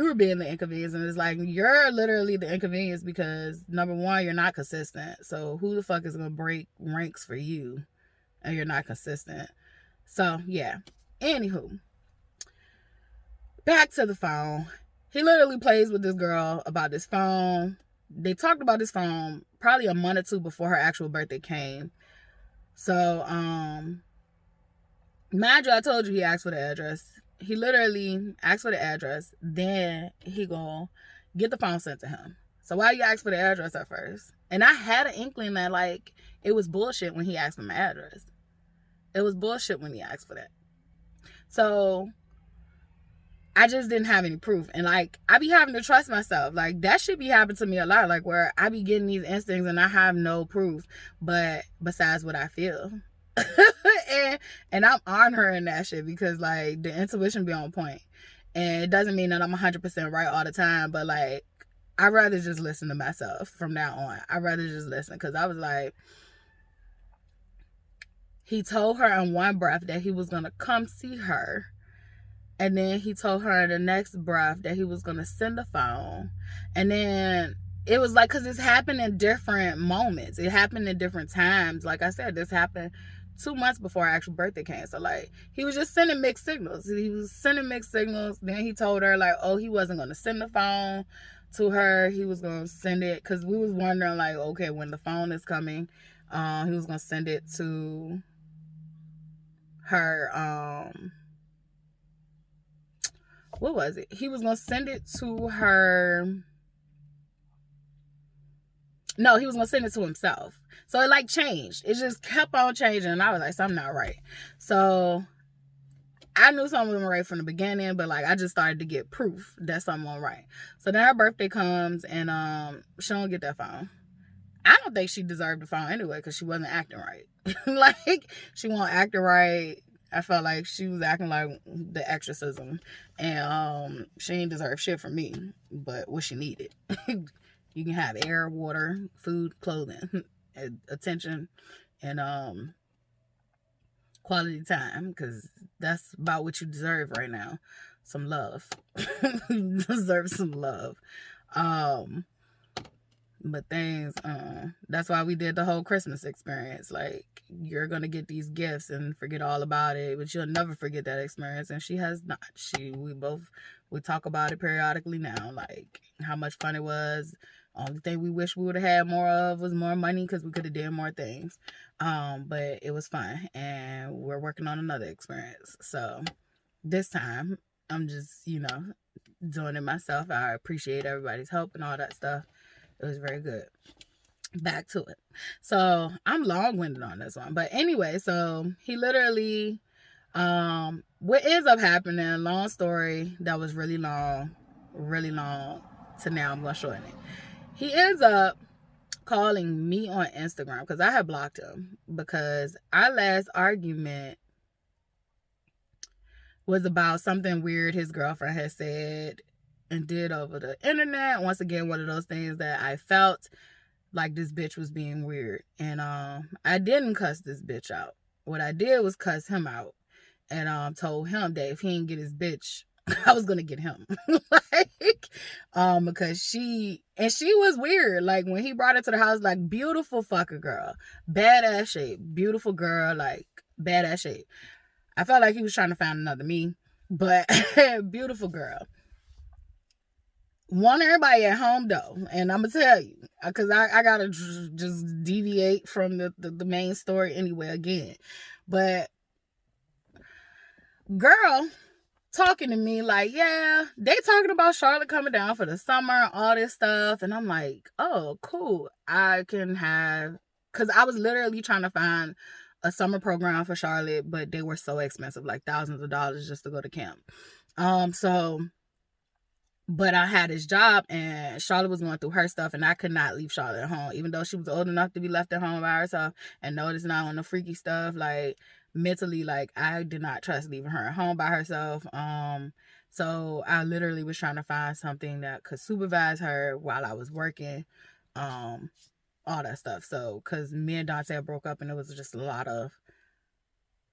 were being the inconvenience, and it's like, you're literally the inconvenience because, number one, you're not consistent. So who the fuck is gonna break ranks for you and you're not consistent? So yeah, anywho, back to the phone. He literally plays with this girl about this phone. They talked about this phone probably a month or 2 before her actual birthday came. So mind you, I told you he asked for the address. He literally asked for the address. Then he gonna get the phone sent to him. So why you ask for the address at first? And I had an inkling that, like, it was bullshit when he asked for my address. It was bullshit when he asked for that. So I just didn't have any proof. And, like, I be having to trust myself. Like, that shit be happening to me a lot. Like, where I be getting these instincts and I have no proof, but besides what I feel. and I'm honoring that shit because, like, the intuition be on point. And it doesn't mean that I'm 100% right all the time, but, like, I'd rather just listen to myself from now on. I'd rather just listen, because I was like, he told her in one breath that he was going to come see her And then he told her in the next breath that he was going to send a phone. And then it was like, because this happened in different moments. It happened in different times. Like I said, this happened 2 months before our actual birthday came. So, like, he was just sending mixed signals. He was sending mixed signals. Then he told her, like, oh, he wasn't going to send the phone to her. He was going to send it. Because we was wondering, like, okay, when the phone is coming, he was going to send it to her, what was it? He was going to send it to her. No, he was going to send it to himself. So it like changed. It just kept on changing. And I was like, something not right. So I knew something wasn't right from the beginning, but like I just started to get proof that something wasn't right. So then her birthday comes and she don't get that phone. I don't think she deserved the phone anyway because she wasn't acting right. Like, she wasn't acting right. I felt like she was acting like the exorcism, and she didn't deserve shit from me, but what she needed. You can have air, water, food, clothing, attention, and quality time, because that's about what you deserve right now. Some love. You deserve some love. But things, that's why we did the whole Christmas experience. Like, you're gonna get these gifts and forget all about it, but you'll never forget that experience. And she has not. We talk about it periodically now, like how much fun it was. Only thing we wish we would have had more of was more money, because we could have did more things. But it was fun, and we're working on another experience. So this time, I'm just, doing it myself. I appreciate everybody's help and all that stuff. It was very good. Back to it. So I'm long-winded on this one. But anyway, so he literally, what ends up happening, long story, that was really long, to now I'm going to shorten it. He ends up calling me on Instagram because I had blocked him, because our last argument was about something weird his girlfriend had said and did over the internet. Once again, one of those things that I felt like this bitch was being weird. And I didn't cuss this bitch out. What I did was cuss him out, and told him that if he didn't get his bitch, I was gonna get him. Because she was weird. Like, when he brought her to the house, like, beautiful fucking girl, badass shape, beautiful girl, like badass shape. I felt like he was trying to find another me, but beautiful girl. Want everybody at home though, and I'm gonna tell you, because I gotta just deviate from the main story anyway again. But girl talking to me like, yeah, they talking about Charlotte coming down for the summer, all this stuff, and I'm like, oh, cool. I can have, because I was literally trying to find a summer program for Charlotte, but they were so expensive, like thousands of dollars just to go to camp. But I had this job, and Charlotte was going through her stuff, and I could not leave Charlotte at home, even though she was old enough to be left at home by herself. And notice now on the freaky stuff, like mentally, like I did not trust leaving her at home by herself. So I literally was trying to find something that could supervise her while I was working, all that stuff. So, because me and Dante broke up, and it was just a lot of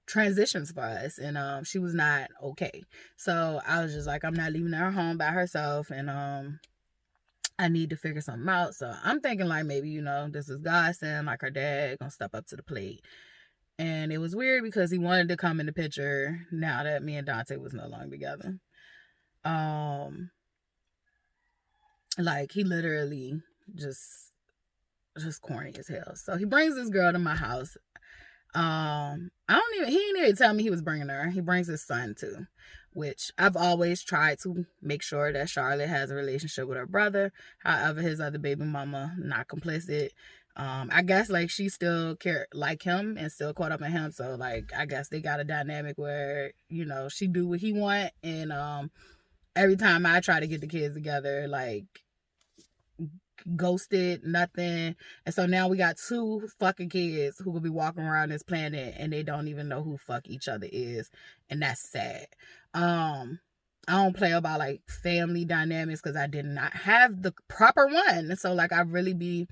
transitions for us, and she was not okay. So I was just like, I'm not leaving her home by herself, and I need to figure something out. So I'm thinking like, maybe, this is God saying, like, her dad gonna step up to the plate. And it was weird because he wanted to come in the picture now that me and Dante was no longer together. Like, he literally just corny as hell. So he brings this girl to my house. He didn't even tell me he was bringing her. He brings his son too, which I've always tried to make sure that Charlotte has a relationship with her brother. However, his other baby mama, not complicit. I guess like she still care like him and still caught up in him. So like, I guess they got a dynamic where, she do what he want. And, every time I try to get the kids together, like, ghosted, nothing. And so now we got 2 fucking kids who will be walking around this planet and they don't even know who fuck each other is, and that's sad. I don't play about like family dynamics because I did not have the proper one. So like, I really be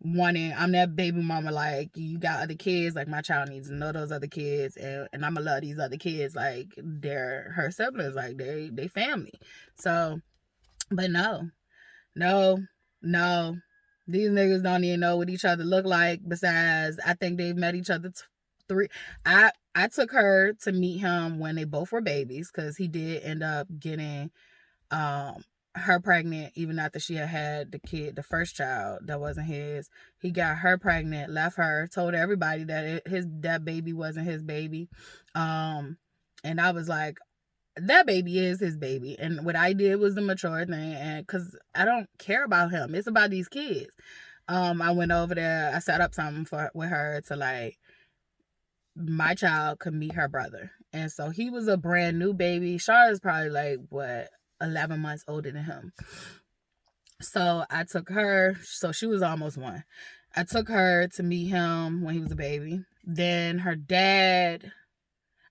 wanting, I'm that baby mama, like, you got other kids, like, my child needs to know those other kids, and I'm gonna love these other kids like they're her siblings, like they family. So, but no, no, these niggas don't even know what each other look like. Besides, I think they've met each other three. I took her to meet him when they both were babies, because he did end up getting um her pregnant even after she had the kid, the first child that wasn't his. He got her pregnant, left her, told everybody that that baby wasn't his baby. And I was like, that baby is his baby. And what I did was the mature thing, and because I don't care about him, it's about these kids. I went over there, I set up something with her to, like, my child could meet her brother. And so he was a brand new baby. Charlotte's probably like, what, 11 months older than him. So I took her, so she was almost 1. I took her to meet him when he was a baby. Then her dad,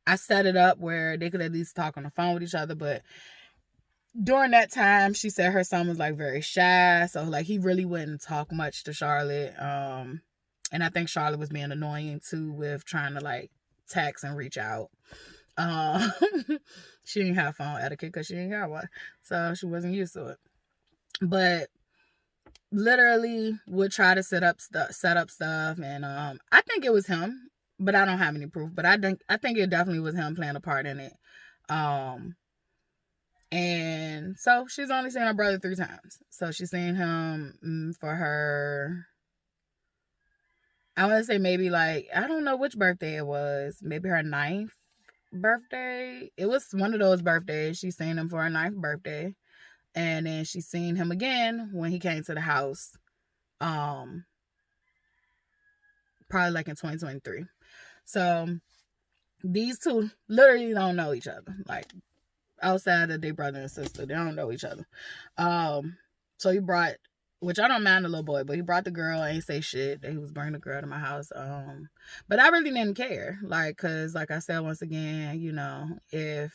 I set it up where they could at least talk on the phone with each other. But during that time, she said her son was, like, very shy. So, like, he really wouldn't talk much to Charlotte. And I think Charlotte was being annoying too with trying to, like, text and reach out. She didn't have phone etiquette because she didn't have one, so she wasn't used to it. But literally would try to set up stuff, and I think it was him, but I don't have any proof. But I think it definitely was him playing a part in it. And so she's only seen her brother 3 times. So she's seen him for her, I want to say maybe, like, I don't know which birthday it was. Maybe her 9th birthday. It was one of those birthdays. She's seen him for her 9th birthday. And then she's seen him again when he came to the house. Probably like in 2023. So these two literally don't know each other. Like, outside of their brother and sister, they don't know each other. So he brought, which I don't mind the little boy, but he brought the girl. Ain't say shit that he was bringing the girl to my house. But I really didn't care, like, cause like I said, once again, you know, if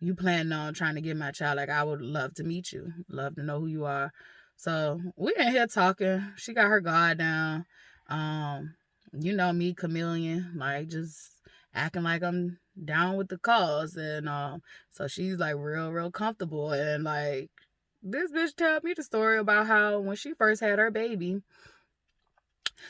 you plan on trying to get my child, like, I would love to meet you, love to know who you are. So we in here talking. She got her guard down. You know me, chameleon, like, just acting like I'm down with the cause, and so she's, like, real comfortable. And, like, this bitch told me the story about how when she first had her baby,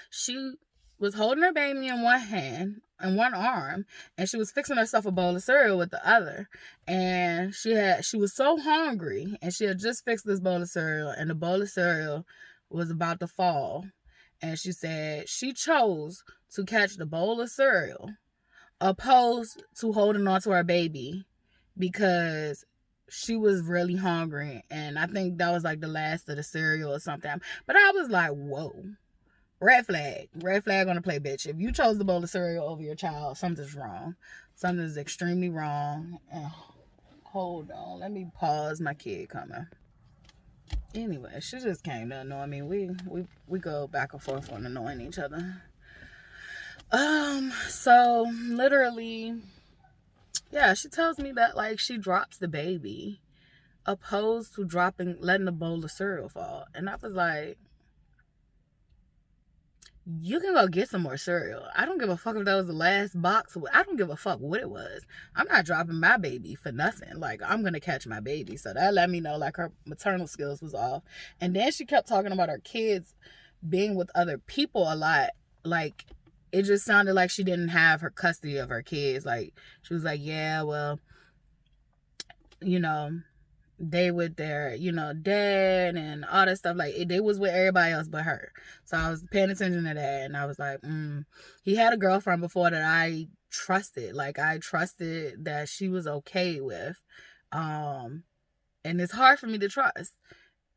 she was holding her baby in one hand and one arm, and she was fixing herself a bowl of cereal with the other. And she was so hungry, and she had just fixed this bowl of cereal, and the bowl of cereal was about to fall. And she said she chose to catch the bowl of cereal opposed to holding on to her baby, because she was really hungry, and I think that was like the last of the cereal or something. But I was like, whoa, red flag on the play, bitch. If you chose the bowl of cereal over your child, something's wrong. Something's extremely wrong. Hold on, let me pause. My kid coming. Anyway, she just came to annoy me. We go back and forth on annoying each other. So literally, yeah, she tells me that, like, she drops the baby opposed to letting the bowl of cereal fall. And I was like, you can go get some more cereal. I don't give a fuck if that was the last box. I don't give a fuck what it was. I'm not dropping my baby for nothing. Like, I'm going to catch my baby. So that let me know, like, her maternal skills was off. And then she kept talking about her kids being with other people a lot. Like, it just sounded like she didn't have her custody of her kids. Like, she was like, yeah, well, you know, they with their, you know, dad and all that stuff. Like, they was with everybody else but her. So I was paying attention to that, and I was like, he had a girlfriend before that I trusted. Like, I trusted that she was okay with. And it's hard for me to trust.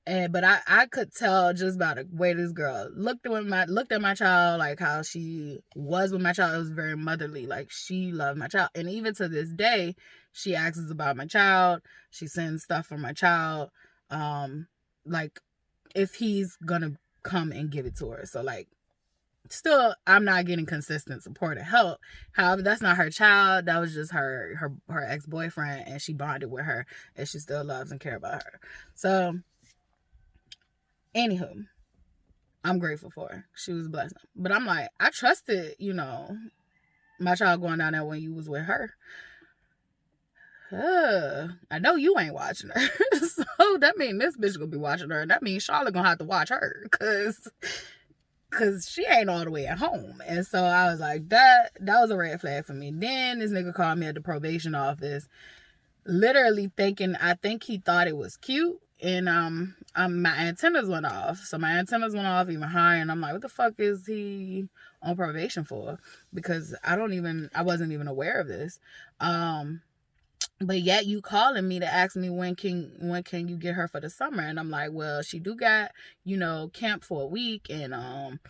But I could tell just by the way this girl looked at my child, like how she was with my child. It was very motherly. Like, she loved my child. And even to this day, she asks about my child. She sends stuff for my child. Like, if he's gonna come and give it to her. So, like, still, I'm not getting consistent support and help. However, that's not her child. That was just her ex-boyfriend, and she bonded with her, and she still loves and cares about her. So, anywho, I'm grateful for her. She was a blessing. But I'm like, I trusted, my child going down there when you was with her. I know you ain't watching her. So that means this bitch gonna be watching her. And that means Charlotte gonna have to watch her. Cause she ain't all the way at home. And so I was like, that was a red flag for me. Then this nigga called me at the probation office, literally thinking, I think he thought it was cute. And my antennas went off. So my antennas went off even higher. And I'm like, what the fuck is he on probation for? Because I wasn't even aware of this. But yet you calling me to ask me when can you get her for the summer? And I'm like, well, she do got, camp for a week, and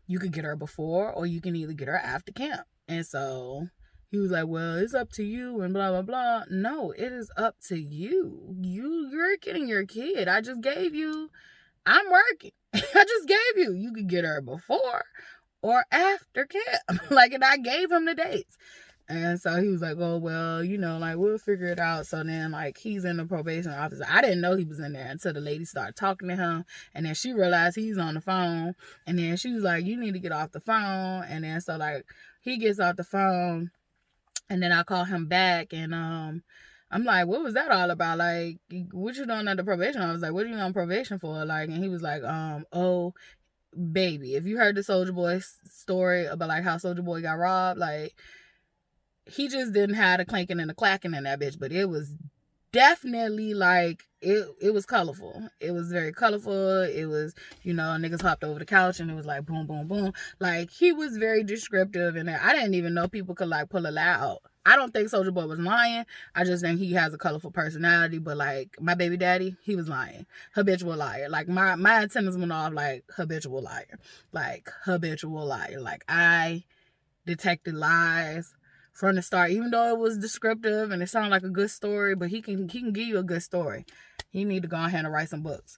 you could get her before, or you can either get her after camp. And so he was like, well, it's up to you, and blah blah blah. No, it is up to you. You're getting your kid. I'm working. I just gave you. You could get her before or after camp. And I gave him the dates. And so he was like, oh, well, we'll figure it out. So then, he's in the probation office. I didn't know he was in there until the lady started talking to him. And then she realized he's on the phone. And then she was like, you need to get off the phone. And then so, he gets off the phone. And then I call him back. And I'm like, what was that all about? What you doing at the probation? I was like, what are you on probation for? And he was like, oh, baby, if you heard the Soulja Boy story about, how Soulja Boy got robbed, he just didn't have the clanking and the clacking in that bitch, but it was definitely it was colorful. It was very colorful. It was, niggas hopped over the couch and it was boom, boom, boom. He was very descriptive, and I didn't even know people could pull a lie out. I don't think Soulja Boy was lying. I just think he has a colorful personality, but my baby daddy, he was lying. Habitual liar. My antennas went off habitual liar. Habitual liar. I detected lies from the start, even though it was descriptive and it sounded like a good story, but he can give you a good story. He need to go ahead and write some books.